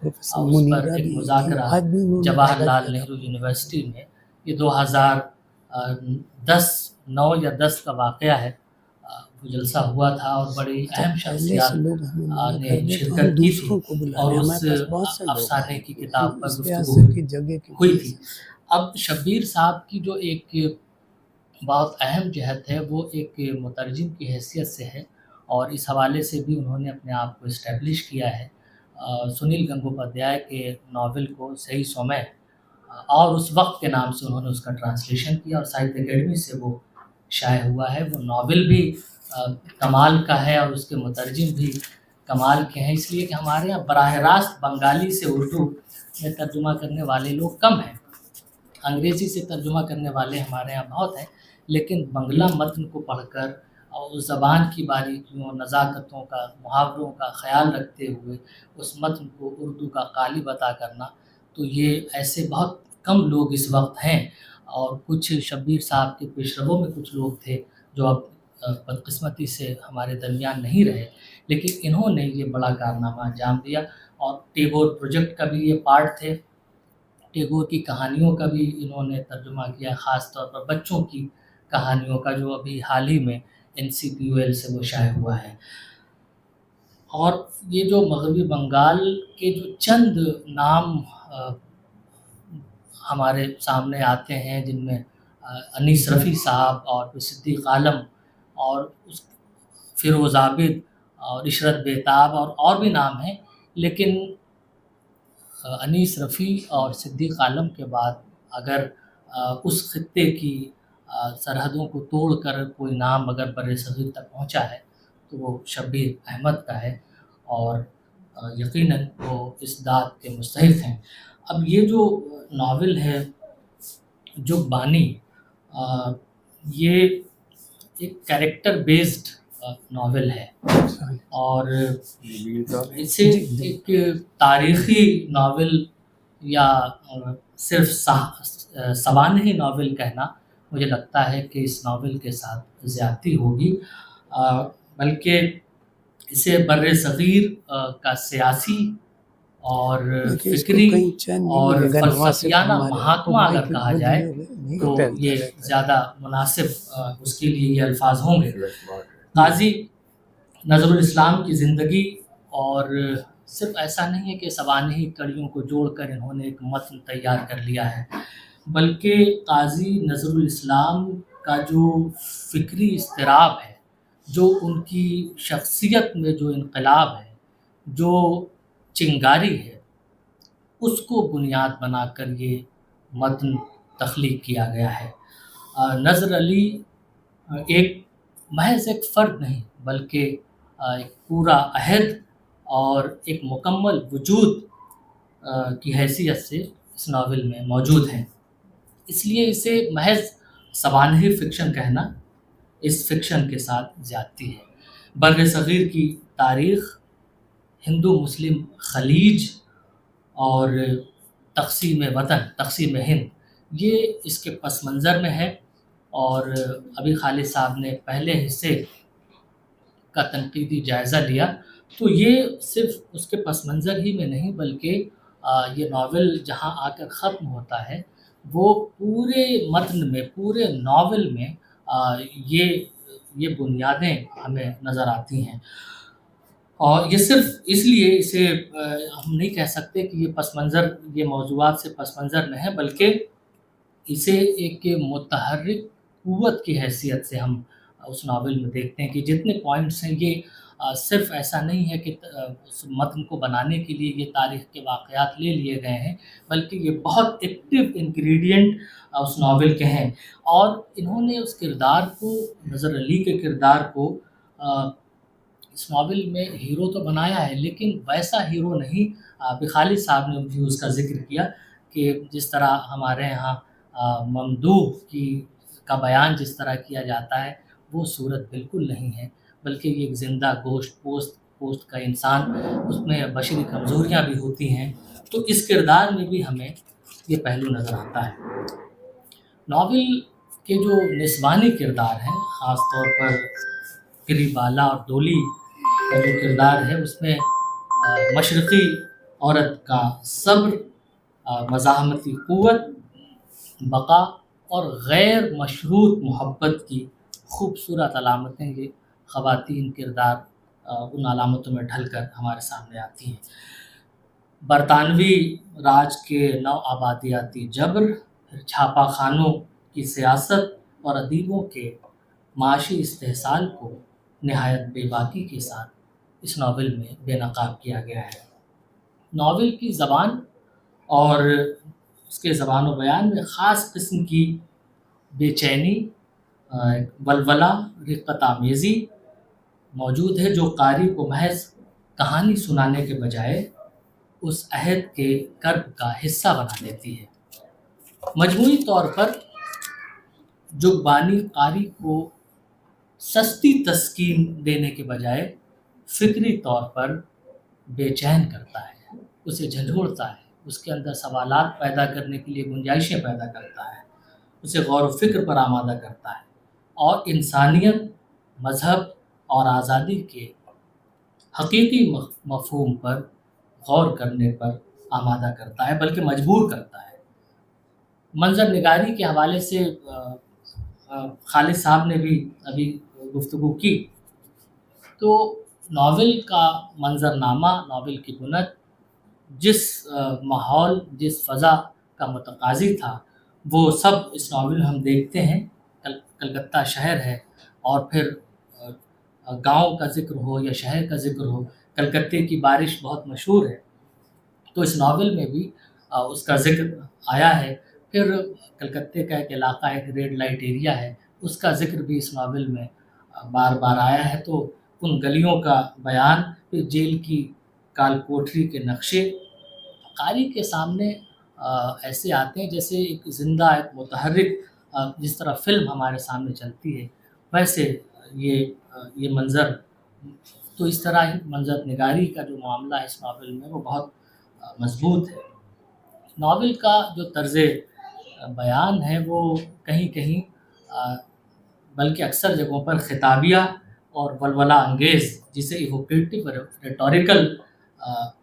اس پر ایک مذاکرہ جواہر لال نہرو یونیورسٹی میں، یہ 2009 یا 10 کا واقعہ ہے، وہ جلسہ ہوا تھا، اور بڑی اہم شخصیات نے شرکت کی تھی، اور اس افسانے کی کتاب پر گفتگو ہوئی تھی۔ اب شبیر صاحب کی جو ایک بہت اہم جہت ہے، وہ ایک مترجم کی حیثیت سے ہے، اور اس حوالے سے بھی انہوں نے اپنے آپ کو اسٹیبلش کیا ہے۔ سنیل گنگوپادھیائے کے ناول کو صحیح سمے اور اس وقت کے نام سے انہوں نے اس کا ٹرانسلیشن کیا، اور ساہتیہ اکیڈمی سے وہ شائع ہوا ہے۔ وہ ناول بھی کمال کا ہے، اور اس کے مترجم بھی کمال کے ہیں، اس لیے کہ ہمارے یہاں براہ راست بنگالی سے اردو میں ترجمہ کرنے والے لوگ کم ہیں، انگریزی سے ترجمہ کرنے والے ہمارے یہاں بہت ہیں، لیکن بنگلہ متن کو پڑھ کر اور اس زبان کی باریکیوں، نزاکتوں کا، محاوروں کا خیال رکھتے ہوئے اس متن کو اردو کا قالب عطا کرنا، تو یہ ایسے بہت کم لوگ اس وقت ہیں۔ اور کچھ شبیر صاحب کے پیشرووں میں کچھ لوگ تھے جو اب بدقسمتی سے ہمارے درمیان نہیں رہے، لیکن انہوں نے یہ بڑا کارنامہ انجام دیا، اور ٹیگور پروجیکٹ کا بھی یہ پارٹ تھے۔ ٹیگور کی کہانیوں کا بھی انہوں نے ترجمہ کیا، خاص طور پر بچوں کی کہانیوں کا، جو ابھی حال ہی میں NCPUL سے وہ شائع ہوا ہے۔ اور یہ جو مغربی بنگال کے جو چند نام ہمارے سامنے آتے ہیں، جن میں انیس رفیع صاحب اور پھر صدیق عالم اور فیروز عابد اور عشرت بیتاب اور بھی نام ہیں، لیکن انیس رفیع اور صدیق عالم کے بعد اگر اس خطے کی سرحدوں کو توڑ کر کوئی نام اگر بر صغیر تک پہنچا ہے تو وہ شبیر احمد کا ہے، اور یقیناً وہ اس داد کے مستحق ہیں۔ اب یہ جو ناول ہے جگبانی، یہ ایک کیریکٹر بیسڈ ناول ہے اور اسے ایک تاریخی ناول یا صرف سوانحی ناول کہنا مجھے لگتا ہے کہ اس ناول کے ساتھ زیادتی ہوگی، بلکہ اسے بر صغیر کا سیاسی اور فکری اور فلسفیانہ محاکمہ اگر کہا جائے تو یہ زیادہ مناسب اس کے لیے یہ الفاظ ہوں گے۔ قاضی نظر الاسلام کی زندگی، اور صرف ایسا نہیں ہے کہ سوانحی کڑیوں کو جوڑ کر انہوں نے ایک متن تیار کر لیا ہے، بلکہ قاضی نظر الاسلام کا جو فکری اضطراب ہے، جو ان کی شخصیت میں جو انقلاب ہے، جو چنگاری ہے، اس کو بنیاد بنا کر یہ متن تخلیق کیا گیا ہے۔ نظر علی محض ایک فرد نہیں بلکہ ایک پورا عہد اور ایک مکمل وجود کی حیثیت سے اس ناول میں موجود ہیں، اس لیے اسے محض سوانحی فکشن کہنا اس فکشن کے ساتھ زیادتی ہے۔ بر صغیر کی تاریخ، ہندو مسلم خلیج اور تقسیم وطن، تقسیم ہند، یہ اس کے پس منظر میں ہے، اور ابھی خالد صاحب نے پہلے حصے کا تنقیدی جائزہ لیا تو یہ صرف اس کے پس منظر ہی میں نہیں بلکہ یہ ناول جہاں آ کر ختم ہوتا ہے وہ پورے متن میں، پورے ناول میں یہ بنیادیں ہمیں نظر آتی ہیں، اور یہ صرف اس لیے اسے ہم نہیں کہہ سکتے کہ یہ پس منظر، یہ موضوعات سے پس منظر میں ہے، بلکہ اسے ایک متحرک قوت کی حیثیت سے ہم اس ناول میں دیکھتے ہیں کہ جتنے پوائنٹس ہیں یہ صرف ایسا نہیں ہے کہ اس متن کو بنانے کے لیے یہ تاریخ کے واقعات لے لیے گئے ہیں، بلکہ یہ بہت ایکٹیو انگریڈینٹ اس ناول کے ہیں، اور انہوں نے اس کردار کو، نظر علی کے کردار کو اس ناول میں ہیرو تو بنایا ہے لیکن ویسا ہیرو نہیں۔ ابھی خالد صاحب نے بھی اس کا ذکر کیا کہ جس طرح ہمارے ہاں ممدوح کا بیان جس طرح کیا جاتا ہے وہ صورت بالکل نہیں ہے، بلکہ یہ ایک زندہ گوشت پوست کا انسان، اس میں بشری کمزوریاں بھی ہوتی ہیں، تو اس کردار میں بھی ہمیں یہ پہلو نظر آتا ہے۔ ناول کے جو نسوانی کردار ہیں، خاص طور پر گری بالا اور ڈولی کا جو کردار ہے، اس میں مشرقی عورت کا صبر، مزاحمتی قوت، بقا اور غیر مشروط محبت کی خوبصورت علامتیں یہ خواتین کردار ان علامتوں میں ڈھل کر ہمارے سامنے آتی ہیں۔ برطانوی راج کے نو آبادیاتی جبر، چھاپا خانوں کی سیاست اور ادیبوں کے معاشی استحصال کو نہایت بے باکی کے ساتھ اس ناول میں بے نقاب کیا گیا ہے۔ ناول کی زبان اور اس کے زبان و بیان میں خاص قسم کی بے چینی، ولولہ، رقت آمیزی موجود ہے جو قاری کو محض کہانی سنانے کے بجائے اس عہد کے کرب کا حصہ بنا دیتی ہے۔ مجموعی طور پر جغبانی قاری کو سستی تسکین دینے کے بجائے فکری طور پر بے چین کرتا ہے، اسے جھنجھوڑتا ہے، اس کے اندر سوالات پیدا کرنے کے لیے گنجائشیں پیدا کرتا ہے، اسے غور و فکر پر آمادہ کرتا ہے، اور انسانیت، مذہب اور آزادی کے حقیقی مفہوم پر غور کرنے پر آمادہ کرتا ہے، بلکہ مجبور کرتا ہے۔ منظر نگاری کے حوالے سے خالد صاحب نے بھی ابھی گفتگو کی، تو ناول کا منظرنامہ، ناول کی بنت جس ماحول، جس فضا کا متقاضی تھا وہ سب اس ناول میں ہم دیکھتے ہیں۔ کلکتہ شہر ہے، اور پھر گاؤں کا ذکر ہو یا شہر کا ذکر ہو، کلکتے کی بارش بہت مشہور ہے تو اس ناول میں بھی اس کا ذکر آیا ہے۔ پھر کلکتے کا ایک علاقہ، ایک ریڈ لائٹ ایریا ہے، اس کا ذکر بھی اس ناول میں بار بار آیا ہے، تو ان گلیوں کا بیان، پھر جیل کی کال کوٹری کے نقشے قاری کے سامنے ایسے آتے ہیں جیسے ایک زندہ، ایک متحرک، جس طرح فلم ہمارے سامنے چلتی ہے ویسے یہ منظر، تو اس طرح منظر نگاری کا جو معاملہ ہے اس ناول میں وہ بہت مضبوط ہے۔ ناول کا جو طرز بیان ہے وہ کہیں کہیں بلکہ اکثر جگہوں پر خطابیہ اور ولولہ انگیز، جسے ایووکیٹو ریٹوریکل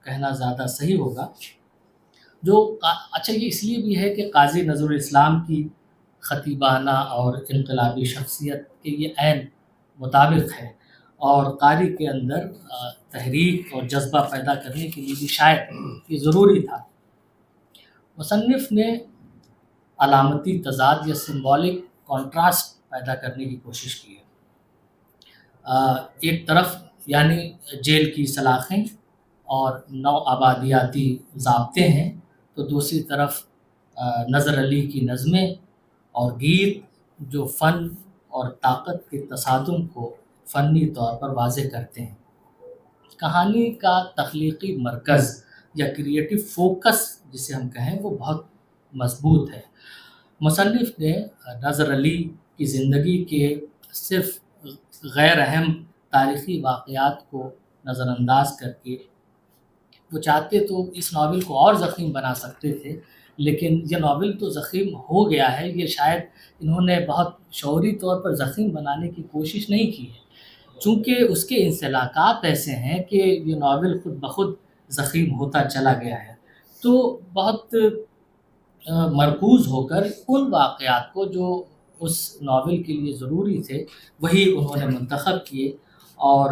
کہنا زیادہ صحیح ہوگا، جو اچھا یہ اس لیے بھی ہے کہ قاضی نظر الاسلام کی خطیبانہ اور انقلابی شخصیت کے یہ عین مطابق ہے، اور قاری کے اندر تحریک اور جذبہ پیدا کرنے کے لیے بھی شاید یہ ضروری تھا۔ مصنف نے علامتی تضاد یا سمبولک کنٹراسٹ پیدا کرنے کی کوشش کی ہے۔ ایک طرف یعنی جیل کی سلاخیں اور نو آبادیاتی ضابطے ہیں، تو دوسری طرف نظر علی کی نظمیں اور گیت جو فن اور طاقت کے تصادم کو فنی طور پر واضح کرتے ہیں۔ کہانی کا تخلیقی مرکز یا کریٹو فوکس جسے ہم کہیں وہ بہت مضبوط ہے۔ مصنف نے نظر علی کی زندگی کے صرف غیر اہم تاریخی واقعات کو نظر انداز کر کے، وہ چاہتے تو اس ناول کو اور ضخیم بنا سکتے تھے، لیکن یہ ناول تو ضخیم ہو گیا ہے، یہ شاید انہوں نے بہت شعوری طور پر ضخیم بنانے کی کوشش نہیں کی ہے، چونکہ اس کے انسلاکات ایسے ہیں کہ یہ ناول خود بخود ضخیم ہوتا چلا گیا ہے۔ تو بہت مرکوز ہو کر ان واقعات کو جو اس ناول کے لیے ضروری تھے وہی انہوں نے منتخب کیے، اور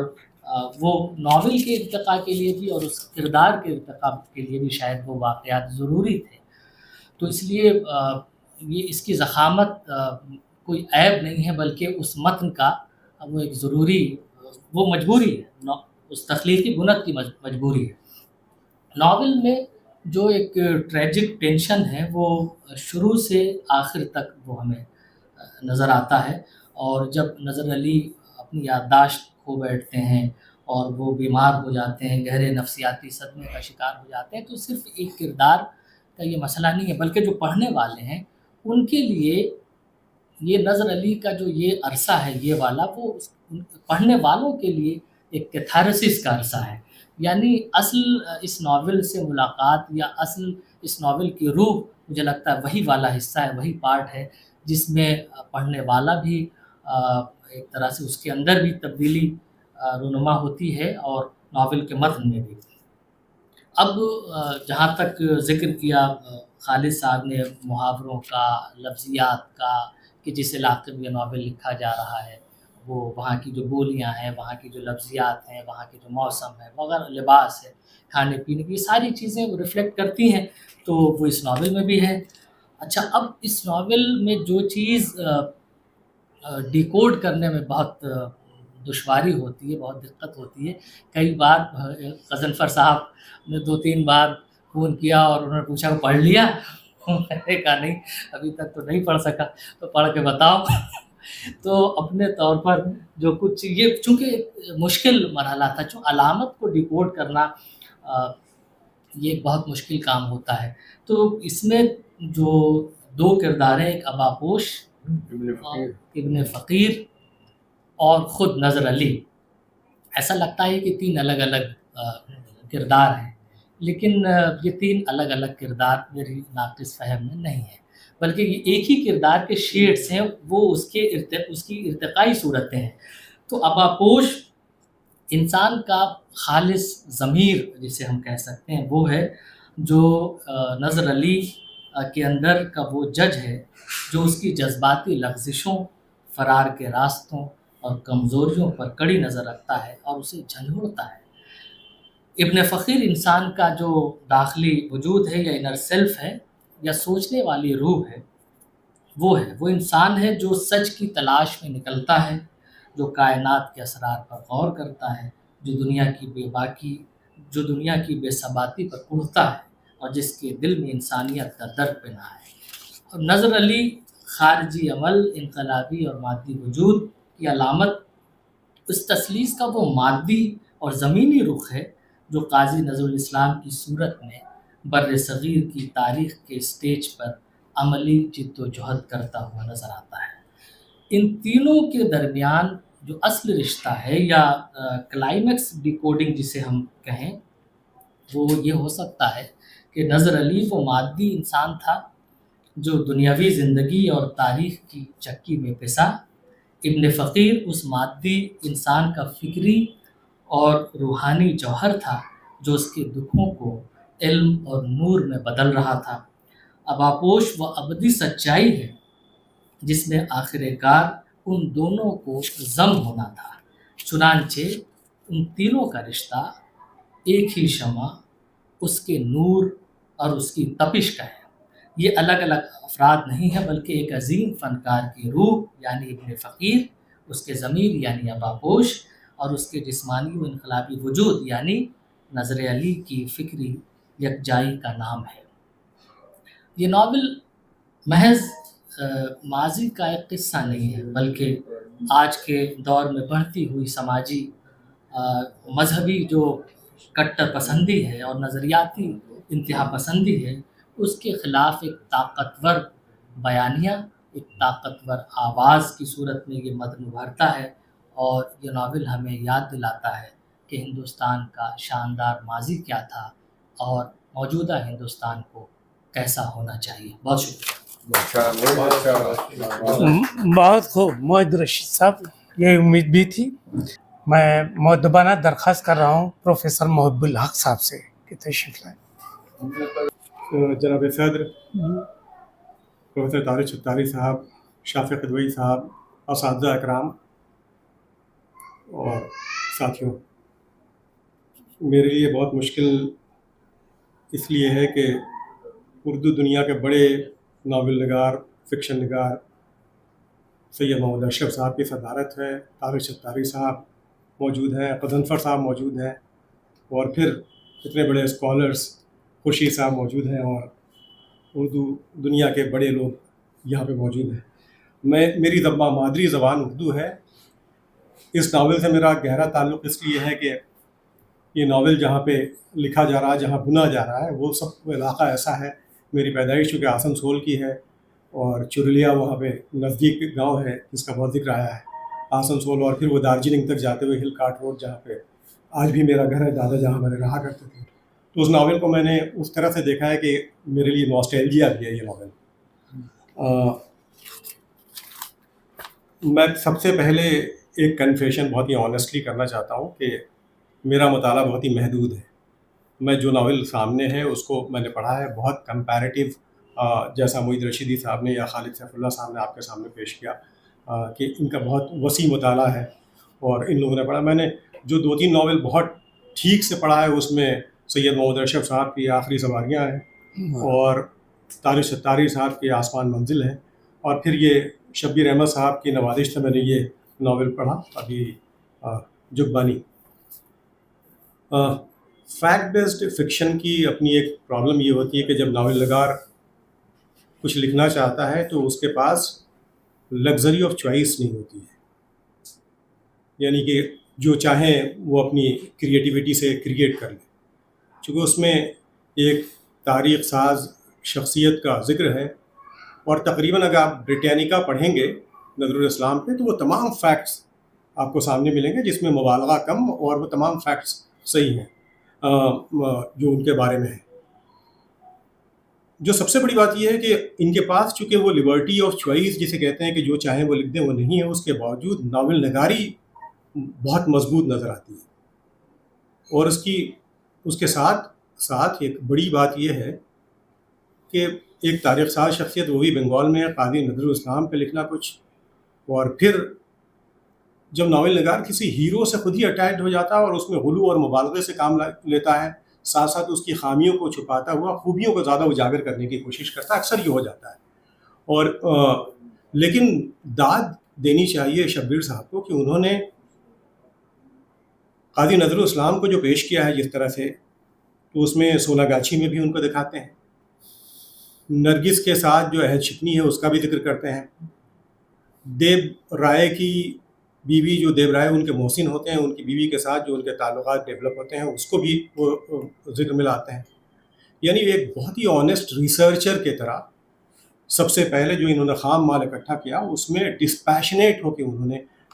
وہ ناول کے ارتقاء کے لیے بھی اور اس کردار کے ارتقاء کے لیے بھی شاید وہ واقعات ضروری تھے۔ تو اس لیے یہ اس کی ضخامت کوئی عیب نہیں ہے، بلکہ اس متن کا وہ ایک ضروری وہ مجبوری ہے، اس تخلیقی بنت کی مجبوری ہے۔ ناول میں جو ایک ٹریجک ٹینشن ہے وہ شروع سے آخر تک وہ ہمیں نظر آتا ہے، اور جب نظر علی اپنی یادداشت کھو بیٹھتے ہیں اور وہ بیمار ہو جاتے ہیں، گہرے نفسیاتی صدمے کا شکار ہو جاتے ہیں، تو صرف ایک کردار کا یہ مسئلہ نہیں ہے، بلکہ جو پڑھنے والے ہیں ان کے لیے یہ نظر علی کا جو یہ عرصہ ہے یہ والا، وہ پڑھنے والوں کے لیے ایک کیتھارسس کا عرصہ ہے۔ یعنی اصل اس ناول سے ملاقات یا اصل اس ناول کی روح مجھے لگتا ہے وہی والا حصہ ہے، وہی پارٹ ہے جس میں پڑھنے والا بھی ایک طرح سے اس کے اندر بھی تبدیلی رونما ہوتی ہے، اور ناول کے متن میں بھی۔ اب جہاں تک ذکر کیا خالد صاحب نے محاوروں کا، لفظیات کا، کہ جس علاقے میں یہ ناول لکھا جا رہا ہے وہ وہاں کی جو بولیاں ہیں، وہاں کی جو لفظیات ہیں، وہاں کے جو موسم ہے وغیرہ، لباس ہے، کھانے پینے کی، یہ ساری چیزیں وہ ریفلیکٹ کرتی ہیں، تو وہ اس ناول میں بھی ہے۔ اچھا، اب اس ناول میں جو چیز ڈیکوڈ کرنے میں بہت دشواری ہوتی ہے، بہت دقت ہوتی ہے، کئی بار غضنفر صاحب نے 2-3 بار فون کیا اور انہوں نے پوچھا وہ پڑھ لیا؟ میں نے کہا نہیں، ابھی تک تو نہیں پڑھ سکا، تو پڑھ کے بتاؤ۔ تو اپنے طور پر جو کچھ یہ چونکہ مشکل مرحلہ تھا، جو علامت کو ڈیکوڈ کرنا یہ ایک بہت مشکل کام ہوتا ہے، تو اس میں جو 2 کردار ہیں، ایک اباپوش ابن فقیر اور خود نظر علی، ایسا لگتا ہے کہ 3 الگ الگ کردار ہیں، لیکن یہ 3 الگ الگ کردار میری ناقص فہم میں نہیں ہے، بلکہ یہ ایک ہی کردار کے شیڈز ہیں، وہ اس کی ارتقائی صورتیں ہیں۔ تو اباپوش انسان کا خالص ضمیر جسے ہم کہہ سکتے ہیں وہ ہے، جو نظر علی کے اندر کا وہ جج ہے جو اس کی جذباتی لغزشوں، فرار کے راستوں اور کمزوریوں پر کڑی نظر رکھتا ہے اور اسے جھنجھوڑتا ہے۔ ابن فقیر انسان کا جو داخلی وجود ہے یا انر سیلف ہے یا سوچنے والی روح ہے، وہ انسان ہے جو سچ کی تلاش میں نکلتا ہے، جو کائنات کے اسرار پر غور کرتا ہے، جو دنیا کی بے ثباتی پر اڑتا ہے اور جس کے دل میں انسانیت کا درد پنہاں ہے۔ اور نظر علی خارجی عمل، انقلابی اور مادی وجود کی علامت، اس تثلیث کا وہ مادی اور زمینی رخ ہے جو قاضی نظر الاسلام کی صورت میں بر صغیر کی تاریخ کے سٹیج پر عملی جد و جہد کرتا ہوا نظر آتا ہے۔ ان تینوں کے درمیان جو اصل رشتہ ہے یا کلائمیکس ڈیکوڈنگ جسے ہم کہیں، وہ یہ ہو سکتا ہے کہ نظر علی وہ مادی انسان تھا جو دنیاوی زندگی اور تاریخ کی چکی میں پسا، ابن فقیر اس مادی انسان کا فکری اور روحانی جوہر تھا جو اس کے دکھوں کو علم اور نور میں بدل رہا تھا، اباپوش وہ ابدی سچائی ہے جس میں آخر کار ان دونوں کو ضم ہونا تھا، چنانچہ ان تینوں کا رشتہ ایک ہی شمع، اس کے نور اور اس کی تپش کا ہے۔ یہ الگ الگ افراد نہیں ہے بلکہ ایک عظیم فنکار کی روح یعنی ابن فقیر، اس کے ضمیر یعنی اباپوش، اور اس کے جسمانی و انقلابی وجود یعنی نظر علی کی فکری یکجائی کا نام ہے۔ یہ ناول محض ماضی کا ایک قصہ نہیں ہے بلکہ آج کے دور میں بڑھتی ہوئی سماجی مذہبی جو کٹر پسندی ہے اور نظریاتی انتہا پسندی ہے، اس کے خلاف ایک طاقتور بیانیہ، ایک طاقتور آواز کی صورت میں یہ متن ابھرتا ہے، اور یہ ناول ہمیں یاد دلاتا ہے کہ ہندوستان کا شاندار ماضی کیا تھا اور موجودہ ہندوستان کو کیسا ہونا چاہیے۔ بہت شکریہ۔ بہت خوب معید رشید صاحب، یہ امید بھی تھی۔ میں مؤدبانہ درخواست کر رہا ہوں پروفیسر محب الحق صاحب سے کہ تشریف لائیں۔ جناب صدر، پروفیسر طارق ستاری صاحب، شافع قدوئی صاحب، اساتذہ اکرام اور ساتھیوں، میرے لیے بہت مشکل اس لیے ہے کہ اردو دنیا کے بڑے ناول نگار، فکشن نگار سید محمد اشرف صاحب کی صدارت ہے، طارق ستاری صاحب موجود ہیں، غضنفر صاحب موجود ہیں، اور پھر اتنے بڑے اسکالرس خورشید صاحب موجود ہیں، اور اردو دنیا کے بڑے لوگ یہاں پہ موجود ہیں۔ میری مادری زبان اردو ہے۔ اس ناول سے میرا گہرا تعلق اس لیے ہے کہ یہ ناول جہاں پہ لکھا جا رہا ہے، جہاں بنا جا رہا ہے، وہ سب علاقہ ایسا ہے، میری پیدائش چونکہ آسنسول کی ہے، اور چرلیا وہاں پہ نزدیک گاؤں ہے جس کا بہت ذکر آیا ہے، آسنسول، اور پھر وہ دارجلنگ تک جاتے ہوئے ہل کاٹ روڈ جہاں پہ آج بھی میرا گھر ہے، دادا جہاں میں رہا کرتے تھے۔ تو اس ناول کو میں نے اس طرح سے دیکھا ہے کہ میرے لیے نوسٹیلجیا بھی ہے یہ ناول۔ میں سب سے پہلے ایک کنفیشن بہت ہی آنیسٹلی کرنا چاہتا ہوں کہ میرا مطالعہ بہت ہی محدود ہے۔ میں جو ناول سامنے ہے اس کو میں نے پڑھا ہے بہت کمپیریٹیو، جیسا معید رشیدی صاحب نے یا خالد سیف اللہ صاحب نے آپ کے سامنے پیش کیا کہ ان کا بہت وسیع مطالعہ ہے، اور ان لوگوں نے پڑھا۔ میں نے جو 2-3 ناول بہت ٹھیک سے پڑھا ہے اس میں سید محمد اشرف صاحب کی آخری سواریاں ہیں، اور طارق ستاری صاحب کی آسمان منزل ہے، اور پھر یہ شبیر احمد صاحب کی نوازش سے میں نے یہ ناول پڑھا ابھی، جگبانی۔ فیکٹ بیسڈ فکشن کی اپنی ایک پرابلم یہ ہوتی ہے کہ جب ناول نگار کچھ لکھنا چاہتا ہے تو اس کے پاس لگژری آف چوائس نہیں ہوتی ہے، یعنی کہ جو چاہیں وہ اپنی کریٹیوٹی سے کریٹ کر لیں، چونکہ اس میں ایک تاریخ ساز شخصیت کا ذکر ہے، اور تقریباً اگر آپ بریٹینیکا پڑھیں گے نظر الاسلام پہ تو وہ تمام فیکٹس آپ کو سامنے ملیں گے جس میں مبالغہ کم، اور وہ تمام فیکٹس صحیح ہیں جو ان کے بارے میں ہیں۔ جو سب سے بڑی بات یہ ہے کہ ان کے پاس چونکہ وہ لبرٹی آف چوائس جسے کہتے ہیں کہ جو چاہیں وہ لکھ دیں وہ نہیں ہے، اس کے باوجود ناول نگاری بہت مضبوط نظر آتی ہے۔ اور اس کے ساتھ ایک بڑی بات یہ ہے کہ ایک تاریخ ساز شخصیت وہ بھی بنگال میں ہے، قاضی نظر الاسلام پہ لکھنا کچھ، اور پھر جب ناول نگار کسی ہیرو سے خود ہی اٹیچڈ ہو جاتا ہے اور اس میں غلو اور مبالغے سے کام لیتا ہے، ساتھ ساتھ اس کی خامیوں کو چھپاتا ہوا خوبیوں کو زیادہ اجاگر کرنے کی کوشش کرتا ہے، اکثر یہ ہو جاتا ہے۔ اور لیکن داد دینی چاہیے شبیر صاحب کو کہ انہوں نے قاضی نظر الاسلام کو جو پیش کیا ہے جس طرح سے، تو اس میں سونا گاچھی میں بھی ان کو دکھاتے ہیں، نرگس کے ساتھ جو عہد شکنی ہے اس کا بھی ذکر کرتے ہیں، دیو رائے کی بیوی جو دیو رائے ان کے محسن ہوتے ہیں، ان کی بیوی کے ساتھ جو ان کے تعلقات ڈیولپ ہوتے ہیں اس کو بھی وہ ذکر میں لاتے ہیں۔ یعنی ایک بہت ہی آنیسٹ ریسرچر کے طرح سب سے پہلے جو انہوں نے خام مال اکٹھا کیا اس میں ڈسپیشنیٹ ہو کے انہوں نے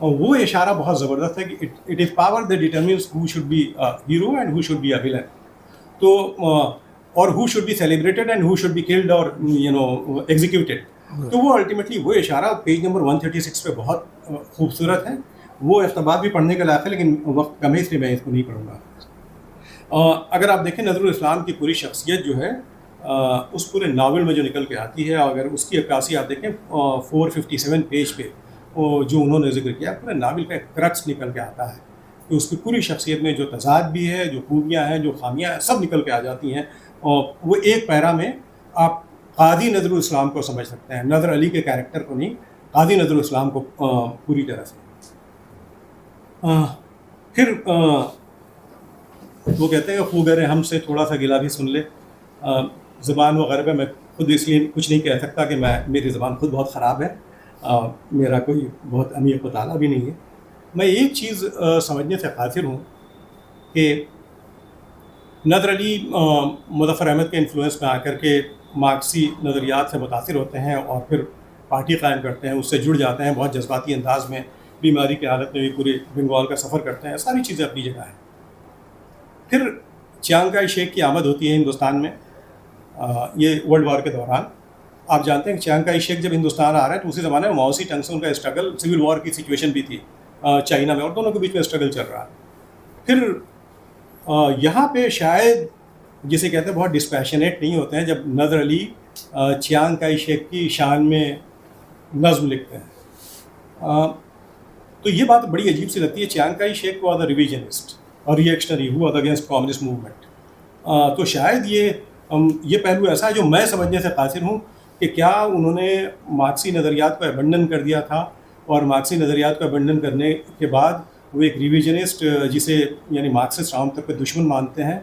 اور وہ اشارہ بہت زبردست ہے کہ it is power that determines who should be hero and who should be a villain. تو اور who should be celebrated and who should be killed or executed. تو وہ الٹیمیٹلی وہ اشارہ پیج نمبر 136 پہ بہت خوبصورت ہے. وہ اقتباس بھی پڑھنے کے لائق ہے لیکن وقت کم ہے اس لیے میں اس کو نہیں پڑھوں گا. اگر آپ دیکھیں نظر الاسلام کی پوری شخصیت جو ہے اس پورے ناول میں جو نکل کے آتی ہے، اگر اس کی عکاسی آپ دیکھیں 457 پیج پہ جو انہوں نے ذکر کیا، پورے ناول کا ایک کرکس نکل کے آتا ہے کہ اس کی پوری شخصیت میں جو تضاد بھی ہے، جو خوبیاں ہیں، جو خامیاں ہیں، سب نکل کے آ جاتی ہیں. اور وہ ایک پیرا میں آپ قاضی نظر الاسلام کو سمجھ سکتے ہیں، نظر علی کے کیریکٹر کو نہیں، قاضی نظر الاسلام کو پوری طرح سے. پھر وہ کہتے ہیں خوگر ہم سے تھوڑا سا گلا بھی سن لے. زبان وغیرہ پہ میں خود اس لیے کچھ نہیں کہہ سکتا کہ میری زبان خود بہت خراب ہے، میرا کوئی بہت عمیق مطالعہ بھی نہیں ہے. میں ایک چیز سمجھنے سے قاصر ہوں کہ نادر علی مظفر احمد کے انفلوئنس میں آ کر کے مارکسی نظریات سے متاثر ہوتے ہیں اور پھر پارٹی قائم کرتے ہیں، اس سے جڑ جاتے ہیں، بہت جذباتی انداز میں بیماری کی حالت میں بھی پورے بنگال کا سفر کرتے ہیں. ساری چیزیں اپنی جگہ ہیں. پھر چیانگ کائی شیک کی آمد ہوتی ہے ہندوستان میں. یہ ورلڈ وار کے دوران آپ جانتے ہیں کہ چیانگ کائی شیک جب ہندوستان آ رہا ہے تو اسی زمانے میں ماؤ سی ٹنگ سے ان کا اسٹرگل، سول وار کی سچویشن بھی تھی چائنا میں، اور دونوں کے بیچ میں اسٹرگل چل رہا. پھر یہاں پہ شاید جسے کہتے ہیں بہت ڈسپیشنیٹ نہیں ہوتے ہیں جب نظر علی چیانگ کائی شیک کی شان میں نظم لکھتے ہیں. تو یہ بات بڑی عجیب سی لگتی ہے. چیانگ کائی شیک واز اے ریویژنسٹ اور reactionary who was against communist movement. تو شاید یہ پہلو ایسا ہے جو میں سمجھنے سے قاصر ہوں کہ کیا انہوں نے مارکسی نظریات کو ابنڈن کر دیا تھا، اور مارکسی نظریات کو ابنڈن کرنے کے بعد وہ ایک ریویژنسٹ جسے یعنی مارکسسٹ عام طور پہ دشمن مانتے ہیں،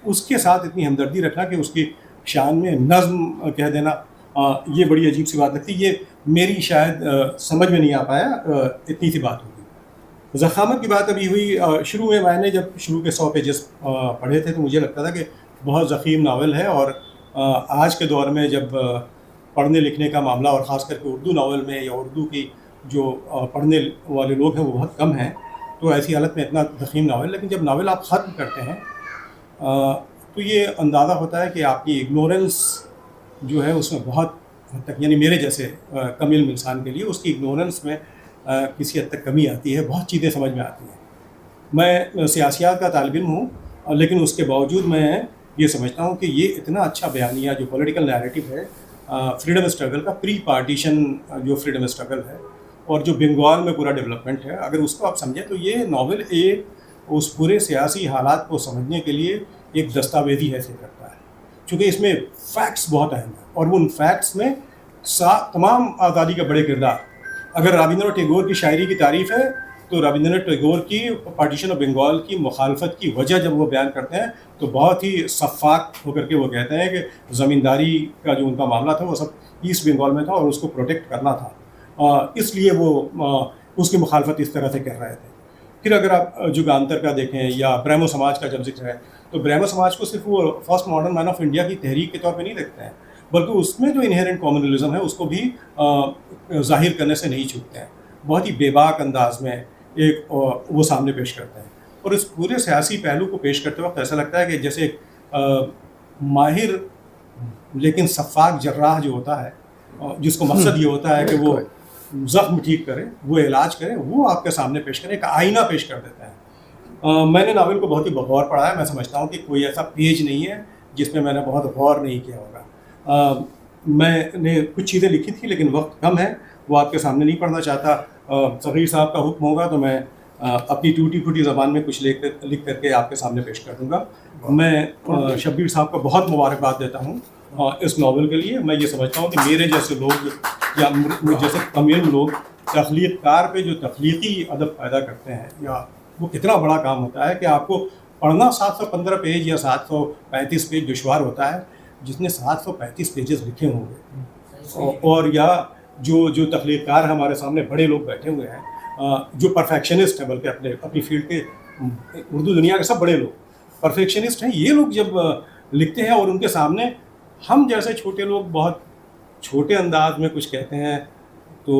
اس کے ساتھ اتنی ہمدردی رکھنا کہ اس کی شان میں نظم کہہ دینا، یہ بڑی عجیب سی بات لگتی. یہ میری شاید سمجھ میں نہیں آ پایا، اتنی سی بات ہوگی. ضخامت کی بات ابھی ہوئی. شروع میں نے جب شروع کے 100 پیجز پڑھے تھے تو مجھے لگتا تھا کہ بہت ضخیم ناول ہے، اور آج کے دور میں جب پڑھنے لکھنے کا معاملہ اور خاص کر کے اردو ناول میں یا اردو کی جو پڑھنے والے لوگ ہیں وہ بہت کم ہیں، تو ایسی حالت میں اتنا ضخیم ناول. لیکن جب ناول آپ ختم کرتے ہیں تو یہ اندازہ ہوتا ہے کہ آپ کی اگنورنس جو ہے اس میں بہت حد تک، یعنی میرے جیسے کم علم انسان کے لیے اس کی اگنورنس میں کسی حد تک کمی آتی ہے، بہت چیزیں سمجھ میں آتی ہیں. میں سیاسیات کا طالب علم ہوں، لیکن اس کے باوجود میں یہ سمجھتا ہوں کہ یہ اتنا اچھا بیانیہ جو پولیٹیکل نیریٹو ہے فریڈم اسٹرگل کا، پری پارٹیشن جو فریڈم اسٹرگل ہے اور جو بنگال میں پورا ڈیولپمنٹ ہے، اگر اس کو آپ سمجھیں تو یہ ناول ایک اس پورے سیاسی حالات کو سمجھنے کے لیے ایک دستاویزی حیثیت رکھتا ہے، چونکہ اس میں فیکٹس بہت اہم ہیں، اور وہ ان فیکٹس میں تمام آزادی کا بڑے کردار. اگر رابندر ٹیگور کی شاعری کی تعریف ہے تو رابندر ٹیگور کی پارٹیشن آف بنگال کی مخالفت کی وجہ جب وہ بیان کرتے ہیں تو بہت ہی شفاف ہو کر کے وہ کہتے ہیں کہ زمینداری کا جو ان کا معاملہ تھا وہ سب ایسٹ بنگال میں تھا اور اس کو پروٹیکٹ کرنا تھا، اس لیے وہ اس کی مخالفت اس طرح سے کہہ رہے تھے. پھر اگر آپ جگانتر کا دیکھیں یا برہمو سماج کا جب ذکر ہے تو برہمو سماج کو صرف وہ first modern man of India کی تحریک کے طور پہ نہیں دیکھتے ہیں، بلکہ اس میں جو انہیرنٹ کامنلزم ہے اس کو بھی ظاہر کرنے سے نہیں چھوٹتے ہیں. بہت ہی بے باک انداز میں ایک وہ سامنے پیش کرتے ہیں، اور اس پورے سیاسی پہلو کو پیش کرتے وقت ایسا لگتا ہے کہ جیسے ایک ماہر لیکن شفاف جراح جو ہوتا ہے، جس کو مقصد یہ ہوتا ہے کہ وہ زخم ٹھیک کرے، وہ علاج کرے، وہ آپ کے سامنے پیش کرے، ایک آئینہ پیش کر دیتا ہے. میں نے ناول کو بہت ہی بغور پڑھا ہے. میں سمجھتا ہوں کہ کوئی ایسا پیج نہیں ہے جس میں نے بہت غور نہیں کیا ہوگا. میں نے کچھ چیزیں لکھی تھی لیکن وقت کم ہے، وہ آپ کے سامنے نہیں پڑھنا چاہتا. صغیر صاحب کا حکم ہوگا تو میں اپنی ٹوٹی پھوٹی زبان میں کچھ لکھ کر کے آپ کے سامنے پیش کر دوں گا. میں شبیر صاحب کو بہت مبارکباد دیتا ہوں اس ناول کے لیے. میں یہ سمجھتا ہوں کہ میرے جیسے لوگ یا جیسے کم علم لوگ تخلیق کار پہ جو تخلیقی ادب پیدا کرتے ہیں، یا وہ کتنا بڑا کام ہوتا ہے کہ آپ کو پڑھنا 715 پیج یا 735 پیج دشوار ہوتا ہے. جس نے 735 پیجز لکھے ہوں گے، اور یا جو تخلیق کار ہمارے سامنے بڑے لوگ بیٹھے ہوئے ہیں جو پرفیکشنسٹ ہیں، بلکہ اپنی فیلڈ کے اردو دنیا کے سب بڑے لوگ پرفیکشنسٹ ہیں، یہ لوگ جب لکھتے ہیں اور ان کے سامنے ہم جیسے چھوٹے لوگ بہت چھوٹے انداز میں کچھ کہتے ہیں تو